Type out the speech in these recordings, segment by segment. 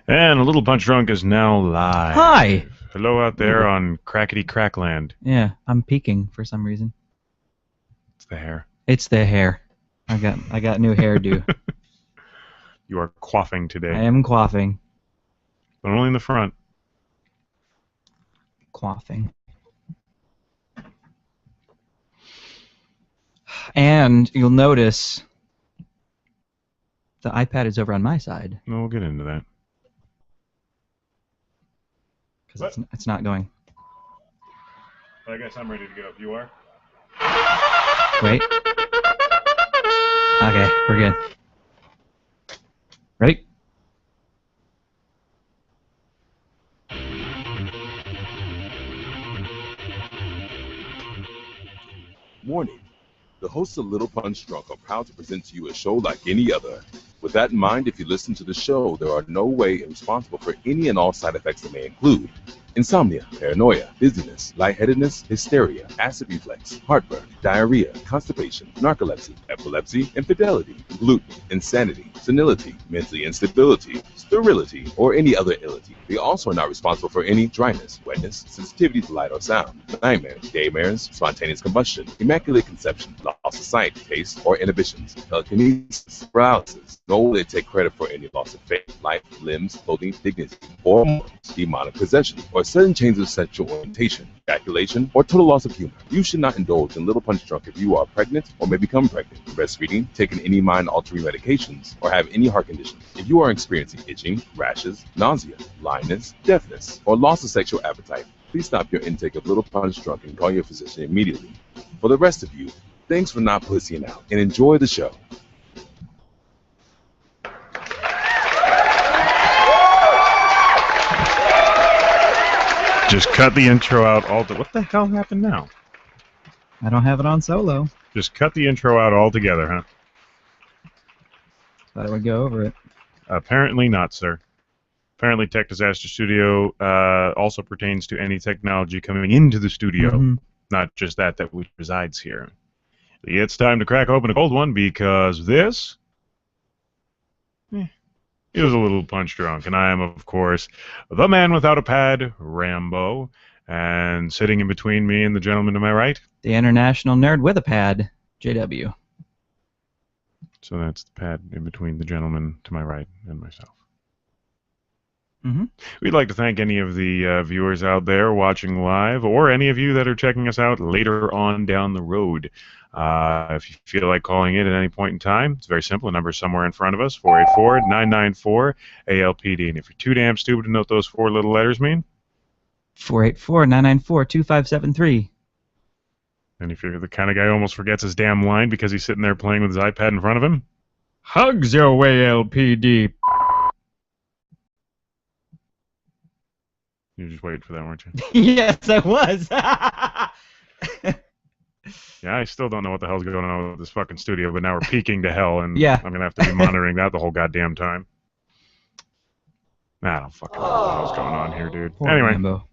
And a little punch drunk is now live. Hi. Hello out there on Crackety Crackland. Yeah, I'm peeking for some reason. It's the hair. It's the hair. I got new hairdo. You are quaffing today. I am quaffing. But only in the front. Quaffing. And you'll notice the iPad is over on my side. No, we'll get into that. Because it's not going. I guess I'm ready to go if you are. Wait. Okay, we're good. Ready? Warning. The hosts of Little Punch Drunk are proud to present to you a show like any other. With that in mind, if you listen to the show, there are no way responsible for any and all side effects that may include insomnia, paranoia, dizziness, lightheadedness, hysteria, acid reflux, heartburn, diarrhea, constipation, narcolepsy, epilepsy, infidelity, gluten, insanity, senility, mental instability, sterility, or any other illity. They also are not responsible for any dryness, wetness, sensitivity to light or sound, nightmares, daymares, spontaneous combustion, immaculate conception, loss of sight, taste, or inhibitions, telekinesis, paralysis, nor will they take credit for any loss of faith, life, limbs, clothing, dignity, hormones, demonic possession, or sudden change of sexual orientation, ejaculation, or total loss of humor. You should not indulge in Little Punch Drunk if you are pregnant or may become pregnant, breastfeeding, taking any mind-altering medications, or have any heart conditions. If you are experiencing itching, rashes, nausea, blindness, deafness, or loss of sexual appetite, please stop your intake of Little Punch Drunk and call your physician immediately. For the rest of you, thanks for not pussying out, and enjoy the show. Just cut the intro out altogether. What the hell happened now? I don't have it on solo. Just cut the intro out altogether, huh? Thought I would go over it. Apparently not, sir. Apparently Tech Disaster Studio also pertains to any technology coming into the studio, not just that which resides here. It's time to crack open a cold one because this is a little punch drunk, and I am, of course, the man without a pad, Rambo, and sitting in between me and the gentleman to my right, The international nerd with a pad, JW. So that's the pad in between the gentleman to my right and myself. We'd like to thank any of the viewers out there watching live, or any of you that are checking us out later on down the road. If you feel like calling in at any point in time, it's very simple. The number is somewhere in front of us, 484-994-ALPD. And if you're too damn stupid to know what those four little letters mean, 484-994-2573. and if you're the kind of guy who almost forgets his damn line because he's sitting there playing with his iPad in front of him, hugs your way, LPD. You just waited for that, weren't you? Yes, I was. Yeah, I still don't know what the hell's going on with this fucking studio, but now we're peaking to hell, and Yeah. I'm going to have to be monitoring that the whole goddamn time. I don't fucking know what the hell's going on here, dude. Poor Anyway, Rambo.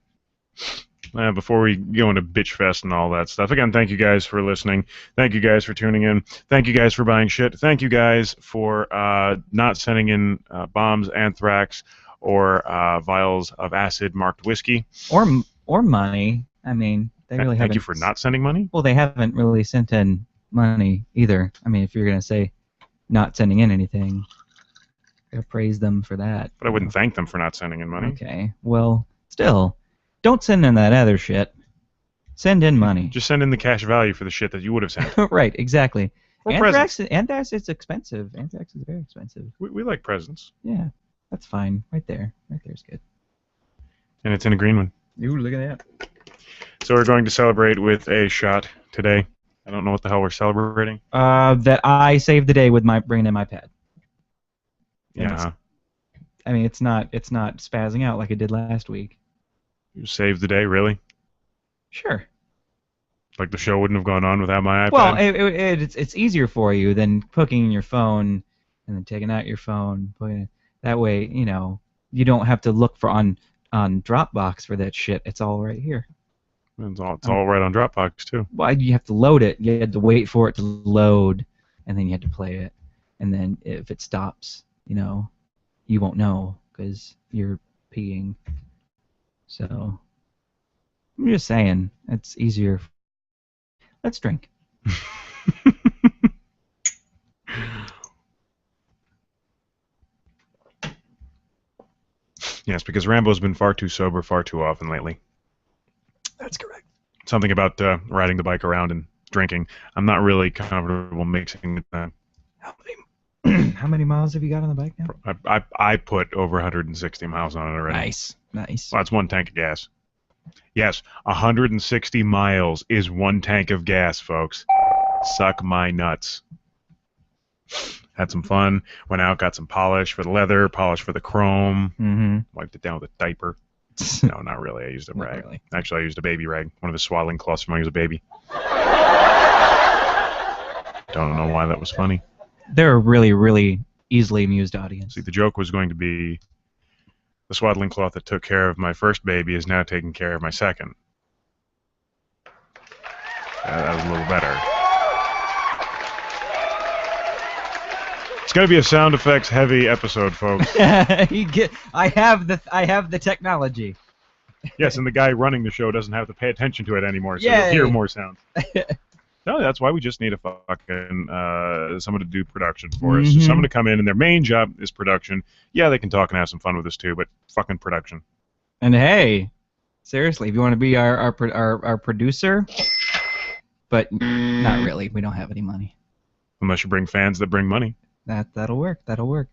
before we go into bitch fest and all that stuff, again, thank you guys for listening. Thank you guys for tuning in. Thank you guys for buying shit. Thank you guys for not sending in bombs, anthrax, or vials of acid-marked whiskey. Or money. I mean, they really haven't. Thank you for not sending money. Well, they haven't really sent in money either. I mean, if you're gonna say not sending in anything, I gotta praise them for that. But I wouldn't thank them for not sending in money. Okay. Well, still, don't send in that other shit. Send in money. Just send in the cash value for the shit that you would have sent. Right. Exactly. Or Anthrax is expensive. Anthrax is very expensive. We like presents. Yeah. That's fine. Right there. Right there's good. And it's in a green one. Ooh, look at that. So we're going to celebrate with a shot today. I don't know what the hell we're celebrating. That I saved the day with bringing in my pad. Yeah. I mean, it's not spazzing out like it did last week. You saved the day, really? Sure. Like the show wouldn't have gone on without my iPad? Well, it's easier for you than hooking in your phone and then taking out your phone. That way, you know, you don't have to look for on Dropbox for that shit. It's all right here. It's all right on Dropbox, too. Well, you have to load it. You had to wait for it to load, and then you had to play it. And then if it stops, you know, you won't know because you're peeing. So I'm just saying, it's easier. Let's drink. Yes, because Rambo's been far too sober far too often lately. That's correct. Something about riding the bike around and drinking. I'm not really comfortable mixing with that. How many miles have you got on the bike now? I put over 160 miles on it already. Nice. Well, that's one tank of gas. Yes, 160 miles is one tank of gas, folks. Suck my nuts. Had some fun. Went out, got some polish for the leather, polish for the chrome. Mm-hmm. Wiped it down with a diaper. No, not really. I used a rag. Really. Actually, I used a baby rag. One of his swaddling cloths from when he was a baby. Don't know why that was funny. They're a really, really easily amused audience. See, the joke was going to be the swaddling cloth that took care of my first baby is now taking care of my second. That was a little better. It's going to be a sound effects heavy episode, folks. I have the technology. Yes, and the guy running the show doesn't have to pay attention to it anymore, so Yay. you'll hear more sounds. No, that's why we just need a fucking someone to do production for us. Mhm. Someone to come in, and their main job is production. Yeah, they can talk and have some fun with us too, but fucking production. And hey, seriously, if you want to be our producer, but not really. We don't have any money. Unless you bring fans that bring money. That'll work. That'll work.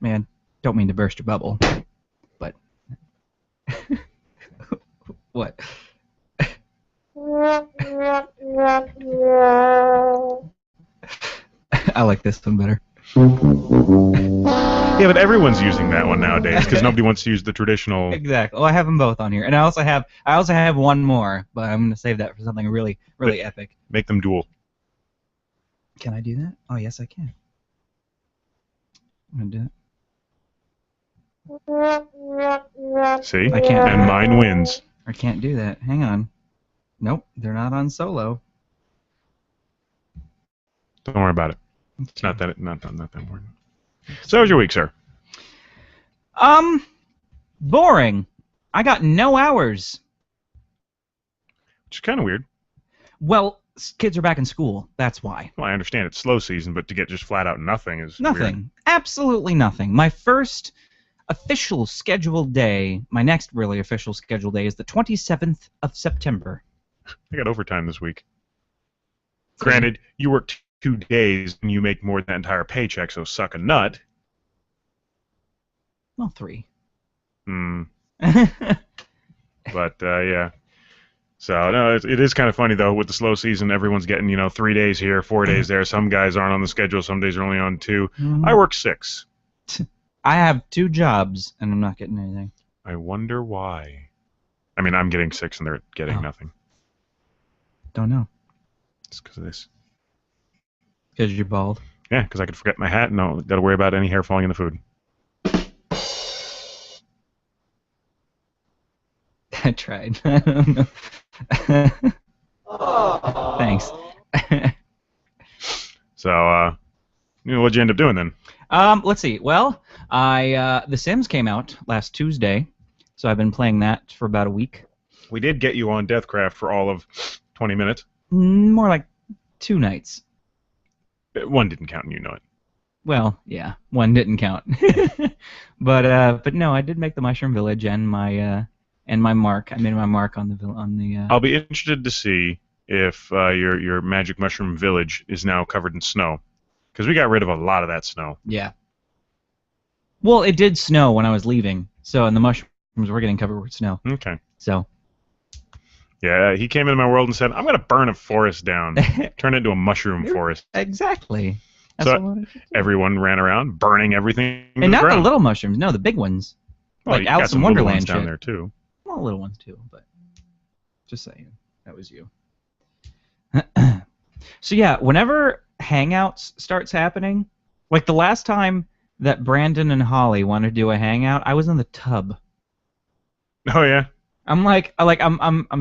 Man, don't mean to burst your bubble, but what? I like this one better. Yeah, but everyone's using that one nowadays because nobody wants to use the traditional. Exactly. Well, I have them both on here, and I also have one more, but I'm gonna save that for something really, really epic. Make them dual. Can I do that? Oh, yes, I can. I'm gonna do See? I can't. And mine wins. it. I can't do that. Hang on. Nope, they're not on solo. Don't worry about it. It's not that important. So, how was your week, sir? Boring. I got no hours. Which is kind of weird. Well, kids are back in school. That's why. Well, I understand it's slow season, but to get just flat out nothing is Nothing. weird. Absolutely nothing. My first official scheduled day, my next really official scheduled day is the 27th of September. I got overtime this week. Granted, you worked 2 days and you make more than that entire paycheck, so suck a nut. Well, 3. But, yeah. So, no, it is kind of funny, though, with the slow season, everyone's getting, 3 days here, 4 days there. Some guys aren't on the schedule, some days are only on 2. I work 6. I have 2 jobs, and I'm not getting anything. I wonder why. I mean, I'm getting 6 and they're getting nothing. Don't know. It's because of this. Because you're bald. Yeah, because I could forget my hat and I got to worry about any hair falling in the food. I tried. I don't know. Thanks. So, what'd you end up doing then? Let's see. Well, The Sims came out last Tuesday, so I've been playing that for about a week. We did get you on Deathcraft for all of 20 minutes. More like 2 nights. One didn't count, and you know it. Well, yeah, one didn't count. but no, I did make the Mushroom Village and my mark. I made my mark on the. I'll be interested to see if your Magic Mushroom Village is now covered in snow, because we got rid of a lot of that snow. Yeah. Well, it did snow when I was leaving, and the mushrooms were getting covered with snow. Okay. So. Yeah, he came into my world and said, "I'm gonna burn a forest down, turn it into a mushroom forest." Exactly. That's So what everyone ran around burning everything. to and not ground. the little mushrooms, no, the big ones. Well, like you got Alice some in little Wonderland ones down shit. there too. Well, little ones too, but just saying, that was you. So yeah, whenever Hangouts starts happening, like the last time that Brandon and Holly wanted to do a Hangout, I was in the tub. Oh yeah. I'm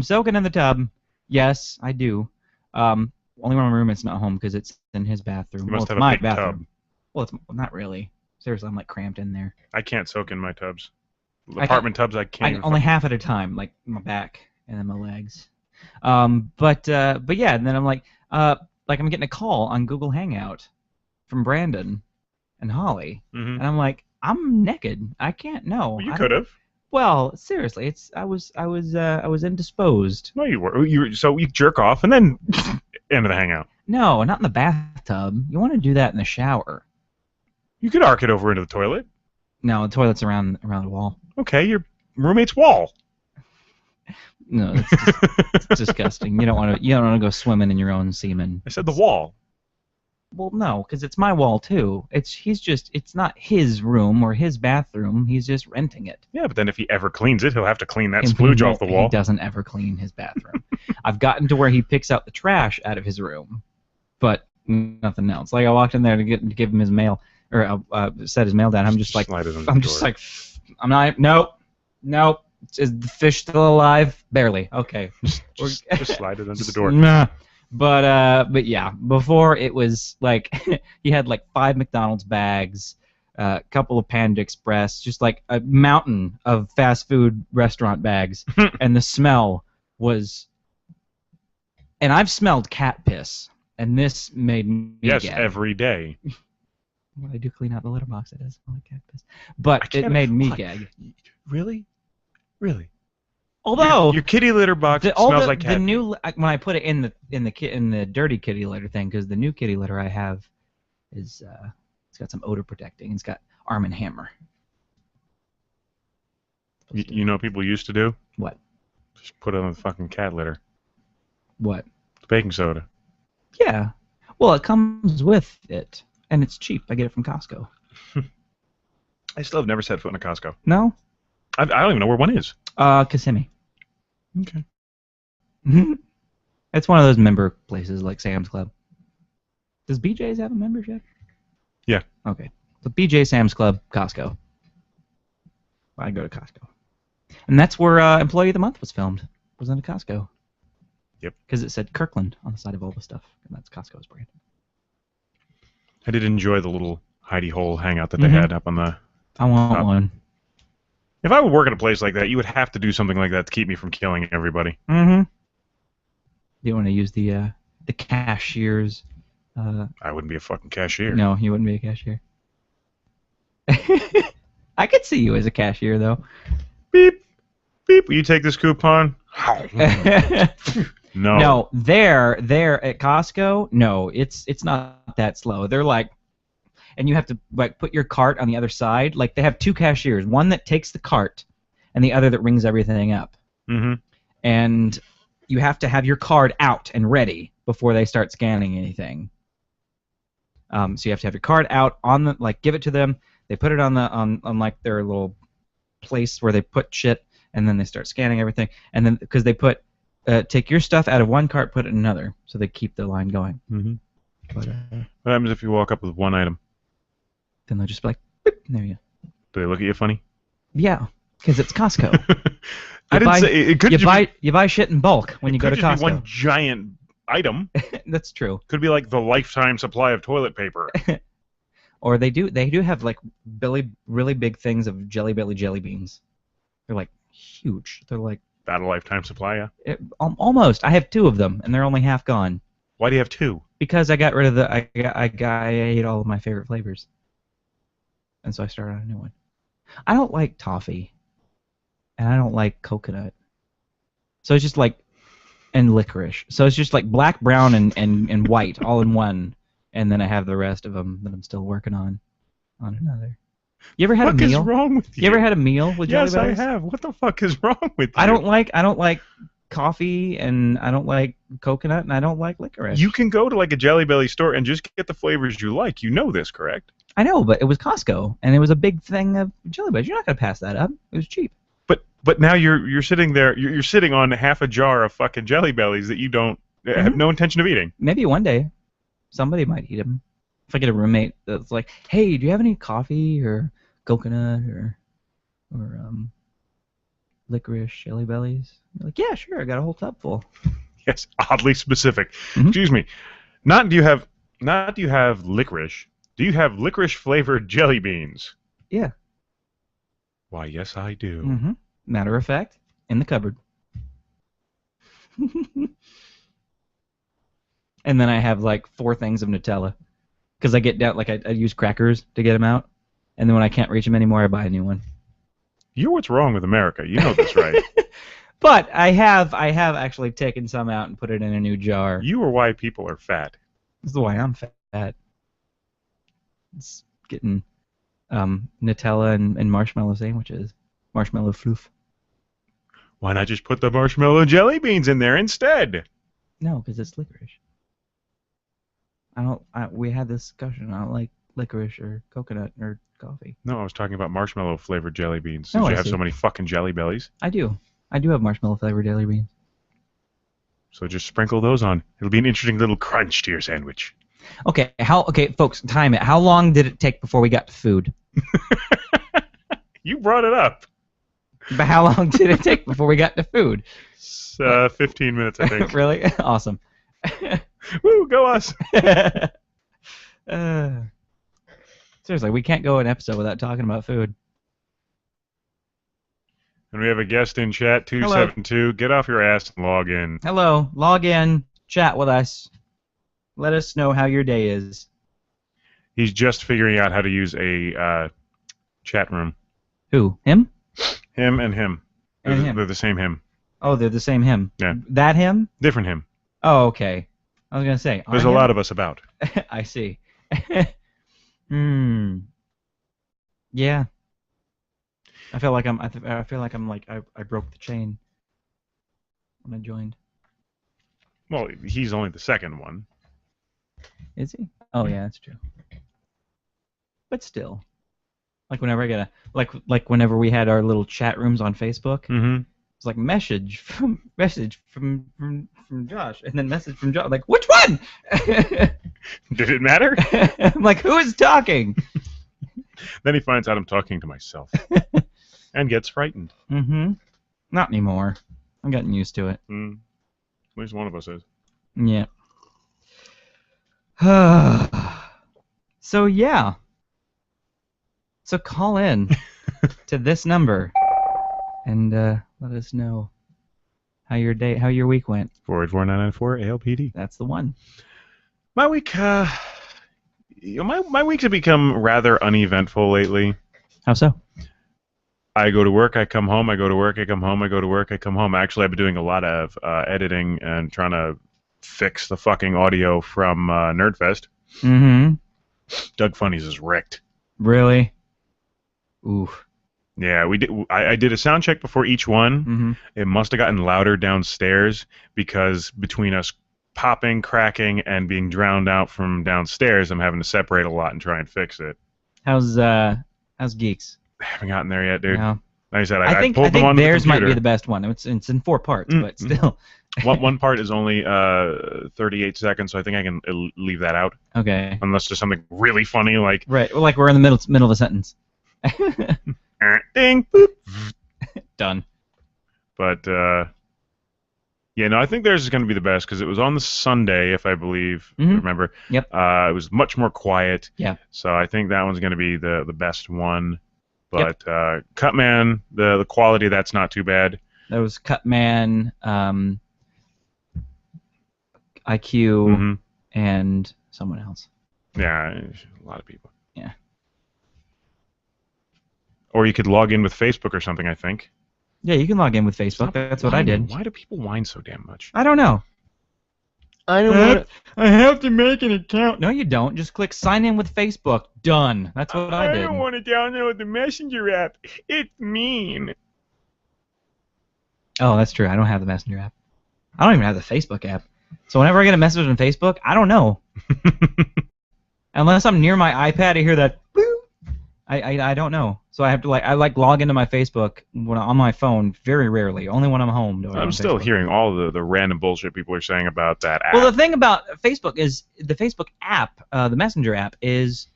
soaking in the tub. Yes, I do. Only when my roommate's not home because it's in his bathroom. You must well, have it's a my big bathroom. tub. Well, it's not really. Seriously, I'm like cramped in there. I can't soak in my tubs. I Apartment tubs, I can't. I even only fucking- half at a time, like my back and then my legs. But yeah, and then I'm like I'm getting a call on Google Hangout from Brandon and Holly, Mhm. and I'm like, I'm naked. I can't. No. Well, you I could don't- have. Well, seriously, I was indisposed. No, you were. So you jerk off and then into the hangout. No, not in the bathtub. You want to do that in the shower. You could arc it over into the toilet. No, the toilet's around the wall. Okay, your roommate's wall. No, it's disgusting. You don't want to go swimming in your own semen. I said the wall. Well, no, because it's my wall too. It's not his room or his bathroom. He's just renting it. Yeah, but then if he ever cleans it, he'll have to clean that splooge off the wall. He doesn't ever clean his bathroom. I've gotten to where he picks out the trash out of his room, but nothing else. Like I walked in there to give him his mail or set his mail down. I'm just like, Slide it under I'm the just door. like, I'm not. Nope. Is the fish still alive? Barely. Okay. just slide it under the door. Nah. But yeah, before it was like he had like 5 McDonald's bags, a couple of Panda Express, just like a mountain of fast food restaurant bags, and the smell was. And I've smelled cat piss, and this made me Yes, gag. every day. Well, I do clean out the litter box. It does smell like cat piss, but I it can't- made me what? gag. Really? Really? Although Your kitty litter box all smells the, like cat. the new when I put it in the dirty kitty litter thing, because the new kitty litter I have is it's got some odor protecting. It's got Arm & Hammer. You know what people used to do? What? Just put it on the fucking cat litter. What? Baking soda. Yeah. Well, it comes with it, and it's cheap. I get it from Costco. I still have never set foot in a Costco. No? I don't even know where one is. Kissimmee. Okay. It's one of those member places like Sam's Club. Does BJ's have a membership? Yeah. Okay. So BJ, Sam's Club, Costco. I go to Costco. And that's where Employee of the Month was filmed. Was in a Costco. Yep. Because it said Kirkland on the side of all the stuff. And that's Costco's brand. I did enjoy the little hidey hole hangout that they Mhm. had up on the... I want Top. one. If I would work at a place like that, you would have to do something like that to keep me from killing everybody. Mm-hmm. You want to use the cashier's... I wouldn't be a fucking cashier. No, you wouldn't be a cashier. I could see you as a cashier, though. Beep. Beep. Will you take this coupon? No. No, there at Costco, no, it's not that slow. They're like, and you have to like put your cart on the other side. Like they have 2 cashiers, one that takes the cart, and the other that rings everything up. Mm-hmm. And you have to have your card out and ready before they start scanning anything. So you have to have your card out on the give it to them. They put it on like their little place where they put shit, and then they start scanning everything. And then because they put take your stuff out of one cart, put it in another, so they keep the line going. Mm-hmm. But What happens if you walk up with one item? then they'll just be like, "Beep," there you go. Do they look at you funny? Yeah, because it's Costco. I didn't buy- say it could you buy shit in bulk when you go to could just be Costco. one giant item. That's true. Could be like the lifetime supply of toilet paper. Or they do have like really big things of Jelly Belly jelly beans. They're like huge. They're like That a lifetime supply, yeah. almost. I have 2 of them, and they're only half gone Why do you have 2? because I got rid of the I ate all of my favorite flavors, and so I started on a new one. I don't like toffee, and I don't like coconut. So it's just like and licorice. So it's just like black, brown, and white all in one, and then I have the rest of them that I'm still working on another. You ever had What a is meal? wrong with you? You ever had a meal with Jelly Yes, I Bellies? have. What the fuck is wrong with you? I don't like coffee, and I don't like coconut, and I don't like licorice. You can go to like a Jelly Belly store and just get the flavors you like. You know this, correct? I know, but it was Costco, and it was a big thing of Jelly Bellies. You're not gonna pass that up. It was cheap. But now you're sitting there. You're sitting on half a jar of fucking Jelly Bellies that you don't have no intention of eating. Maybe one day, somebody might eat them. If I get a roommate that's like, "Hey, do you have any coffee or coconut or licorice Jelly Bellies?" I'm like, "Yeah, sure. I got a whole tub full." Yes, oddly specific. Mhm. Excuse me. Not do you have licorice, Do you have licorice-flavored jelly beans? Yeah. Why, yes, I do. Mm-hmm. Matter of fact, in the cupboard. And then I have like 4 things of Nutella. Because I get down, like I use crackers to get them out. And then when I can't reach them anymore, I buy a new one. You're what's wrong with America. You know this, right? But I have actually taken some out and put it in a new jar. You are why people are fat. This is why I'm fat. It's getting Nutella and marshmallow sandwiches. Marshmallow floof. Why not just put the marshmallow jelly beans in there instead? No, because it's licorice. We had this discussion. I don't like licorice or coconut or coffee. No, I was talking about marshmallow-flavored jelly beans. Oh, Since you I have see. so many fucking jelly bellies. I do have marshmallow flavored jelly beans. So just sprinkle those on. It'll be an interesting little crunch to your sandwich. Okay, folks, time it. How long did it take before we got to food? You brought it up. But how long did it take before we got to food? 15 minutes, I think. Really? Awesome. Woo, go us. Seriously, we can't go an episode without talking about food. And we have a guest in chat, 272. Get off your ass and log in. Hello, log in, chat with us. Let us know how your day is. He's just figuring out how to use a chat room. Who? Him? Him and him. And him. They're the same him. Oh, they're the same him. Yeah. That him? Different him. Oh, okay. I was gonna say. There's a lot of us about. I see. Yeah. I feel like I broke the chain when I joined. Well, he's only the second one. Is he? Oh yeah, that's true. But still, like whenever I get a like whenever we had our little chat rooms on Facebook, Mm-hmm. it's like message from Josh, and then message from Josh. Like, which one? Did it matter? I'm like, who is talking? Then he finds out I'm talking to myself. And gets frightened. Mm-hmm. Not anymore. I'm getting used to it. At least one of us is. Yeah. So yeah. So call in to this number and let us know how your week went. 484-994 ALPD. That's the one. My week, my weeks have become rather uneventful lately. How so? I go to work, I come home, I go to work, I come home, I go to work, I come home. Actually, I've been doing a lot of editing and trying to fix the fucking audio from Nerdfest. Mm-hmm. Doug Funnies is wrecked. Really? Oof. Yeah, we did. I did a sound check before each one. Mm-hmm. It must have gotten louder downstairs because between us popping, cracking, and being drowned out from downstairs, I'm having to separate a lot and try and fix it. How's Geeks? I haven't gotten there yet, dude. No. Like I said, I think pulled them on theirs the might computer. be the best one. It's in 4 parts, but still. One part is only 38 seconds, so I think I can leave that out. Okay. Unless there's something really funny like Right. Well, like we're in the middle of a sentence. ding, boop. Done. But yeah, no, I think theirs is going to be the best because it was on the Sunday, if I remember. Yep. It was much more quiet. Yeah. So I think that one's going to be the best one. But Cutman, the quality, that's not too bad. That was Cutman, IQ, and someone else. Yeah, a lot of people. Yeah. Or you could log in with Facebook or something, I think. Yeah, you can log in with Facebook. Stop That's what I whining. did. Why do people whine so damn much? I don't know. I don't I have to make an account. No, you don't. Just click sign in with Facebook. Done. That's what I did. I don't want to download the Messenger app. It's mean. Oh, that's true. I don't have the Messenger app. I don't even have the Facebook app. So whenever I get a message on Facebook, I don't know. Unless I'm near my iPad, I hear that. Boop. I don't know. So I have to log into my Facebook when on my phone very rarely. Only when I'm home. Do I I'm on still Facebook. hearing all the random bullshit people are saying about that app. Well, the thing about Facebook is the Facebook app, the Messenger app, is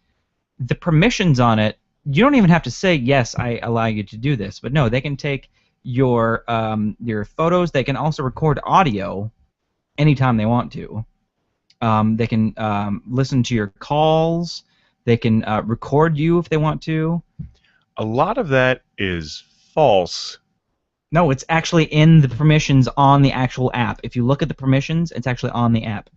the permissions on it. You don't even have to say yes, I allow you to do this. But no, they can take your photos. They can also record audio anytime they want to. They can listen to your calls. They can record you if they want to. A lot of that is false. No, it's actually in the permissions on the actual app. If you look at the permissions, it's actually on the app.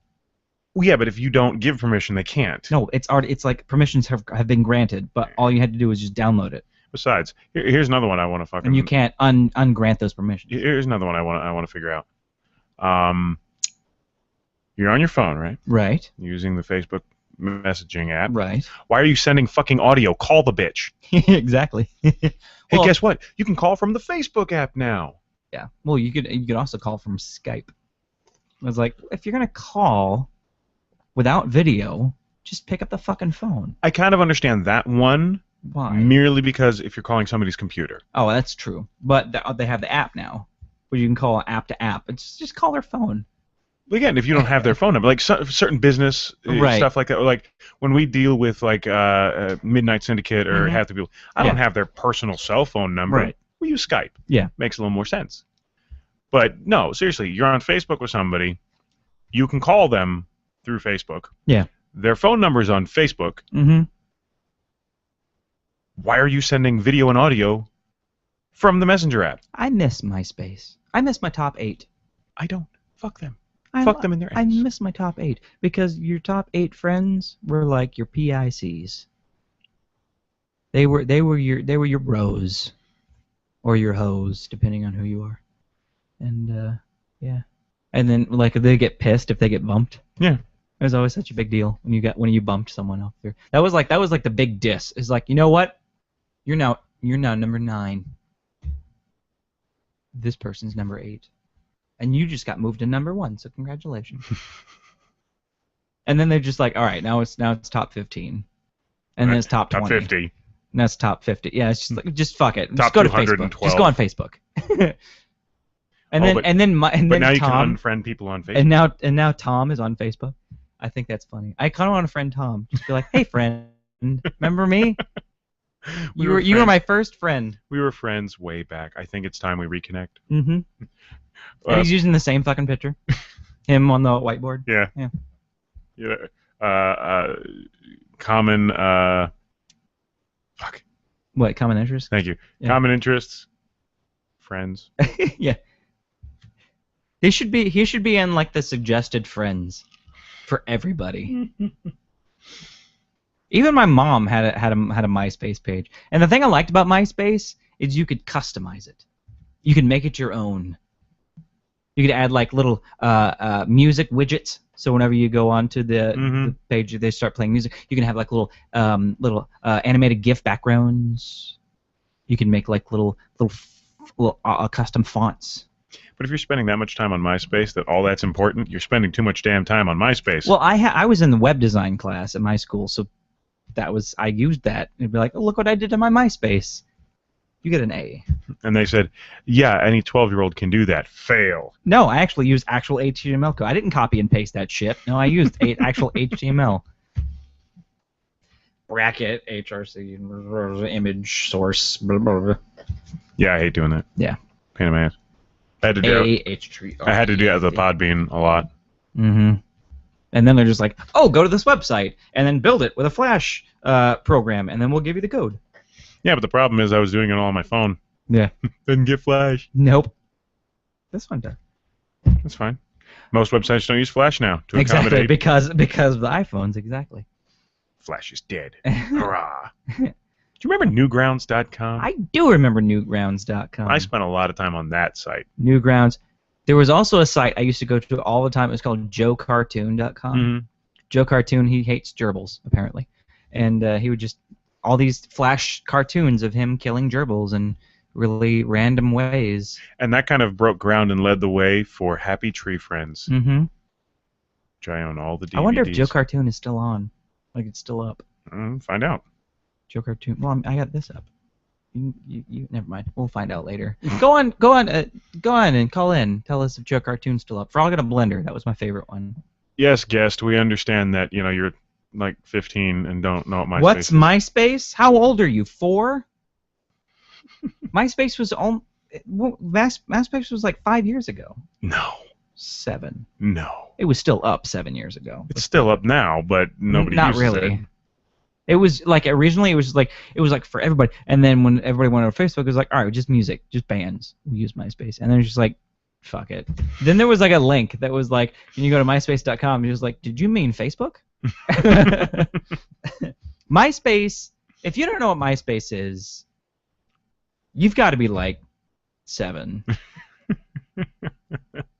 Well, yeah, but if you don't give permission, they can't. No, it's already. It's like permissions have been granted, but all you had to do was just download it. Besides, here's another one I want to fucking. And you can't ungrant those permissions. Here's another one I want to figure out. You're on your phone, right? Right. Using the Facebook messaging app. Right. Why are you sending fucking audio? Call the bitch. Exactly. Hey, Well, guess what? You can call from the Facebook app now. Yeah. Well, you could also call from Skype. I was like, if you're gonna call without video, just pick up the fucking phone. I kind of understand that one. Why? Merely because if you're calling somebody's computer. Oh, that's true. But they have the app now, where you can call app to app. It's just call their phone. Again, if you don't have their phone number, like certain business Right. stuff like that, or like when we deal with like Midnight Syndicate or half the people, I don't have their personal cell phone number. Right. We use Skype. Yeah. Makes a little more sense. But no, seriously, you're on Facebook with somebody, you can call them through Facebook. Yeah. Their phone number is on Facebook. Mm-hmm. Why are you sending video and audio from the Messenger app? I miss MySpace. I miss my top 8. I don't. Fuck them. Fuck them in their ass. I miss my top 8 because your top 8 friends were like your PICs. They were your bros, or your hoes, depending on who you are. And yeah, and then like they get pissed if they get bumped. Yeah. It was always such a big deal when you bumped someone up there. That was like the big diss. It's like, you know what? You're now number 9. This person's number 8. And you just got moved to number 1, so congratulations. And then they're just like, all right, now it's top 15, and then it's top 20. Top 50. And that's top 50. Yeah, it's just like, just fuck it. Top Just go to Facebook. 212. Just go on Facebook. But now you Tom, can unfriend people on Facebook. and now Tom is on Facebook. I think that's funny. I kind of want to friend Tom. Just be like, hey friend, remember me? You were my first friend. We were friends way back. I think it's time we reconnect. Mm-hmm. And he's using the same fucking picture. Him on the whiteboard. Yeah. Yeah. Common. Fuck. What, common interest? Thank you. Yeah. Common interests. Friends. Yeah. He should be in like the suggested friends for everybody. Even my mom had a MySpace page. And the thing I liked about MySpace is you could customize it. You could make it your own. You could add like little music widgets. So whenever you go onto the page, they start playing music. You can have like little animated GIF backgrounds. You can make like little custom fonts. But if you're spending that much time on MySpace, that all that's important, you're spending too much damn time on MySpace. Well, I was in the web design class at my school, so I used that. It'd be like, oh, look what I did to my MySpace. You get an A. And they said, yeah, any 12-year-old can do that. Fail. No, I actually used actual HTML code. I didn't copy and paste that shit. No, I used actual HTML. Bracket, HRC, image, source, blah, blah, blah. Yeah, I hate doing that. Yeah. Pain in my ass. I had to do that with the Podbean a lot. Mm-hmm. And then they're just like, oh, go to this website and then build it with a Flash program, and then we'll give you the code. Yeah, but the problem is I was doing it all on my phone. Yeah. Didn't get Flash. Nope. This one does. That's fine. Most websites don't use Flash now to Exactly, accommodate. because of the iPhones, exactly. Flash is dead. Hurrah. Do you remember Newgrounds.com? I do remember Newgrounds.com. I spent a lot of time on that site. Newgrounds. There was also a site I used to go to all the time. It was called JoeCartoon.com. Mm-hmm. Joe Cartoon, he hates gerbils, apparently. And he would just, all these Flash cartoons of him killing gerbils in really random ways. And that kind of broke ground and led the way for Happy Tree Friends, Mm-hmm. which I own all the DVDs. I wonder if Joe Cartoon is still on. Like, it's still up. Find out. Joe Cartoon. Well, I got this up. You never mind. We'll find out later. Go on, and call in. Tell us if Joe Cartoon's still up. Frog in a Blender. That was my favorite one. Yes, guest. We understand that you're like 15 and don't know what MySpace What's is. MySpace? How old are you? 4? MySpace was MySpace was like 5 years ago. No. 7. No. It was still up 7 years ago. It's still up now, but nobody Not uses really. it. It was like originally it was like for everybody, and then when everybody went on Facebook, it was like, all right, just music, just bands. We use MySpace, and then it's just like, fuck it. Then there was like a link that was like, when you go to myspace.com, it was like, did you mean Facebook? MySpace. If you don't know what MySpace is, you've got to be like 7.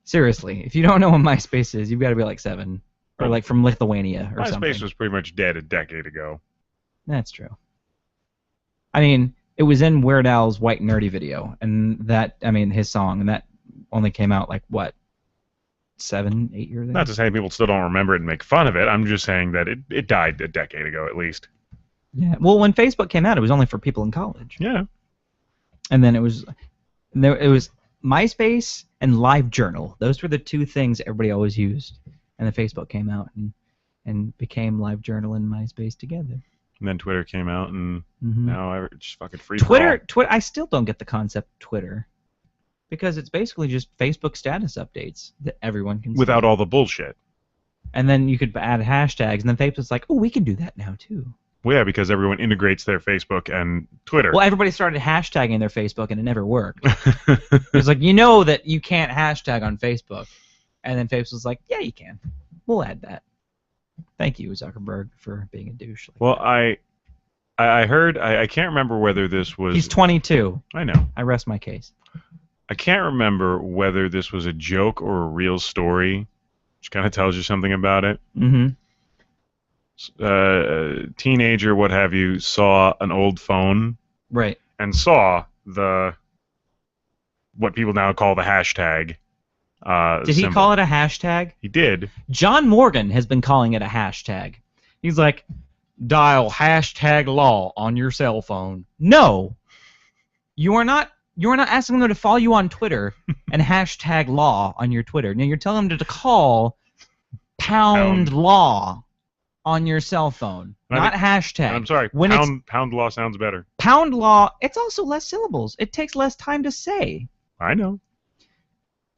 Seriously, if you don't know what MySpace is, you've got to be like 7, or like from Lithuania or something. MySpace was pretty much dead a decade ago. That's true. I mean, it was in Weird Al's White Nerdy video, and that, I mean, his song, and that only came out like, what, 7, 8 years ago? Not to say people still don't remember it and make fun of it. I'm just saying that it died a decade ago at least. Yeah. Well, when Facebook came out, it was only for people in college. Yeah. And then it was MySpace and LiveJournal. Those were the 2 things everybody always used. And then Facebook came out and became LiveJournal and MySpace together. And then Twitter came out, and now it's just fucking free. Twitter. I still don't get the concept of Twitter, because it's basically just Facebook status updates that everyone can see. Without all the bullshit. And then you could add hashtags, and then Facebook's like, oh, we can do that now too. Well, yeah, because everyone integrates their Facebook and Twitter. Well, everybody started hashtagging their Facebook, and it never worked. It's like, you know that you can't hashtag on Facebook. And then Facebook's like, yeah, you can. We'll add that. Thank you, Zuckerberg, for being a douche. Well, I heard, I can't remember whether this was... He's 22. I know. I rest my case. I can't remember whether this was a joke or a real story, which kind of tells you something about it. Mm-hmm. A teenager, what have you, saw an old phone. Right. And saw what people now call the hashtag. Did he call it a hashtag? He did. John Morgan has been calling it a hashtag. He's like, dial hashtag law on your cell phone. No, you are not. You are not asking them to follow you on Twitter and hashtag law on your Twitter. No, you're telling them to call pound law on your cell phone, not hashtag. I'm sorry. Pound law sounds better. Pound law. It's also less syllables. It takes less time to say. I know.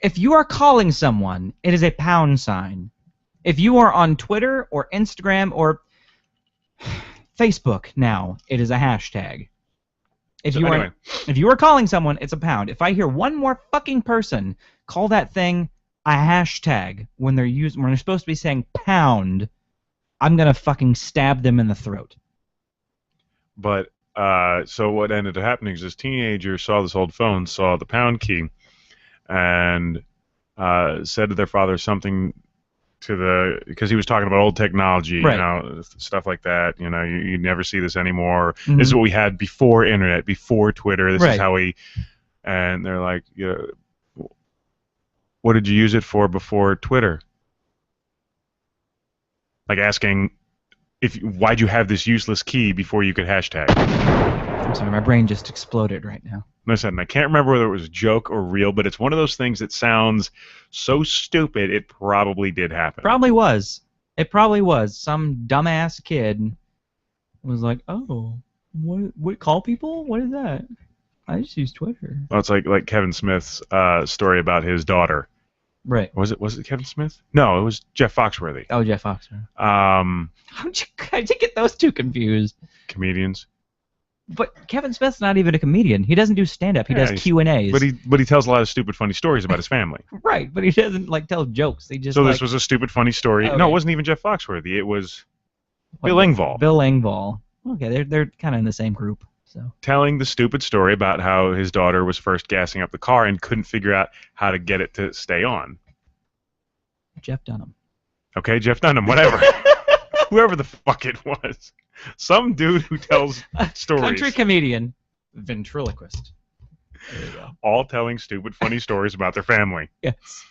If you are calling someone, it is a pound sign. If you are on Twitter or Instagram or Facebook now, it is a hashtag. If you are calling someone, it's a pound. If I hear one more fucking person call that thing a hashtag when they're supposed to be saying pound, I'm gonna fucking stab them in the throat. But so what ended up happening is this teenager saw this old phone, saw the pound key, and said to their father something because he was talking about old technology, right. You know, stuff like that. You know, you never see this anymore. Mm-hmm. This is what we had before internet, before Twitter. This is how and they're like, what did you use it for before Twitter? Like asking, why'd you have this useless key before you could hashtag? I'm sorry, my brain just exploded right now. Listen, I can't remember whether it was a joke or real, but it's one of those things that sounds so stupid it probably did happen. Probably was. It probably was. Some dumbass kid was like, oh, what call people? What is that? I just use Twitter. Well, it's like Kevin Smith's story about his daughter. Right. Was it Kevin Smith? No, it was Jeff Foxworthy. Oh, Jeff Foxworthy. How'd you get those two confused? Comedians. But Kevin Smith's not even a comedian. He doesn't do stand-up. He does Q&As. But he tells a lot of stupid, funny stories about his family. Right, but he doesn't tell jokes. He just. So this was a stupid, funny story. Okay. No, it wasn't even Jeff Foxworthy. It was Bill Engvall. Bill Engvall. Okay, they're kind of in the same group. So. Telling the stupid story about how his daughter was first gassing up the car and couldn't figure out how to get it to stay on. Jeff Dunham. Okay, Jeff Dunham, whatever. Whoever the fuck it was. Some dude who tells stories. Country comedian. Ventriloquist. There you go. All telling stupid, funny stories about their family. Yes.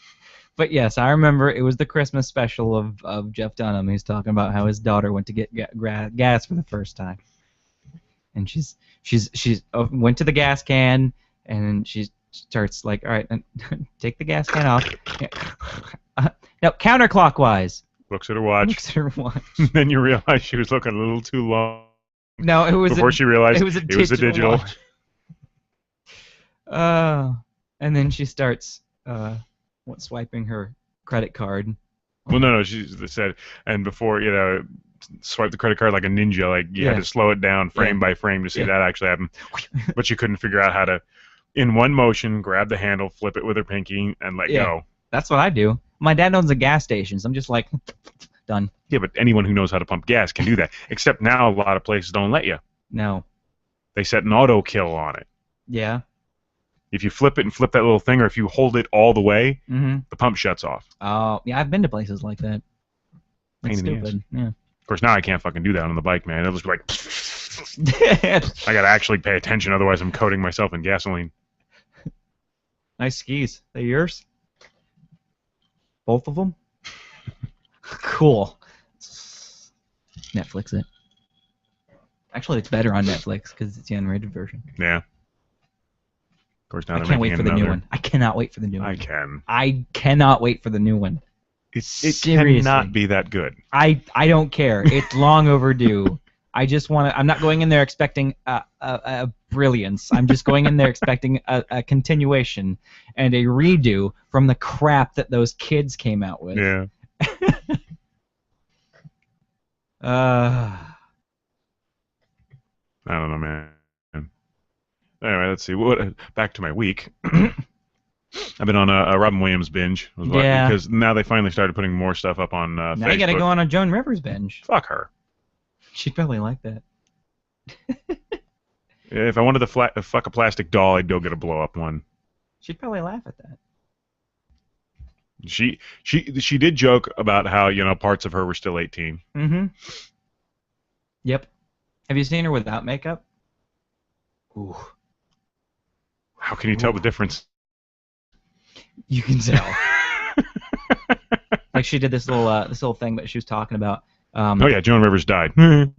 But yes, I remember it was the Christmas special of Jeff Dunham. He's talking about how his daughter went to get gas for the first time. And she's went to the gas can, and she starts like, all right, take the gas can off. No, counterclockwise. Looks at her watch. Then you realize she was looking a little too long. No, it was before she realized it was a digital. And then she starts swiping her credit card. Well, no, she said, and before swipe the credit card like a ninja. Like you had to slow it down frame by frame to see that actually happen. But you couldn't figure out how to, in one motion, grab the handle, flip it with her pinky, and let go. That's what I do. My dad owns a gas station, so I'm just like, done. Yeah, but anyone who knows how to pump gas can do that. Except now a lot of places don't let you. No. They set an auto kill on it. Yeah. If you flip it and flip that little thing, or if you hold it all the way, the pump shuts off. Oh, yeah, I've been to places like that. That's stupid. Yeah. Of course, now I can't fucking do that on the bike, man. It'll just be like... I gotta actually pay attention, otherwise I'm coating myself in gasoline. Nice skis. They yours? Both of them? Cool. Netflix it. Actually, it's better on Netflix because it's the unrated version. Yeah. Of course, now I can't wait for the new one. I cannot wait for the new one. I can. I cannot wait for the new one. It Seriously. cannot be that good. I don't care. It's long overdue. I just want to. I'm not going in there expecting a brilliance. I'm just going in there expecting a continuation and a redo from the crap that those kids came out with. Yeah. I don't know, man. Anyway, let's see. Back to my week. I've been on a Robin Williams binge. Because now they finally started putting more stuff up on Facebook. Now you gotta go on a Joan Rivers binge. Fuck her. She'd probably like that. If I wanted to fuck a plastic doll, I'd go get a blow-up one. She'd probably laugh at that. She did joke about how, parts of her were still 18. Mm-hmm. Yep. Have you seen her without makeup? Ooh. How can you tell the difference? You can tell. Like she did this little thing that she was talking about. Oh yeah, Joan Rivers died. You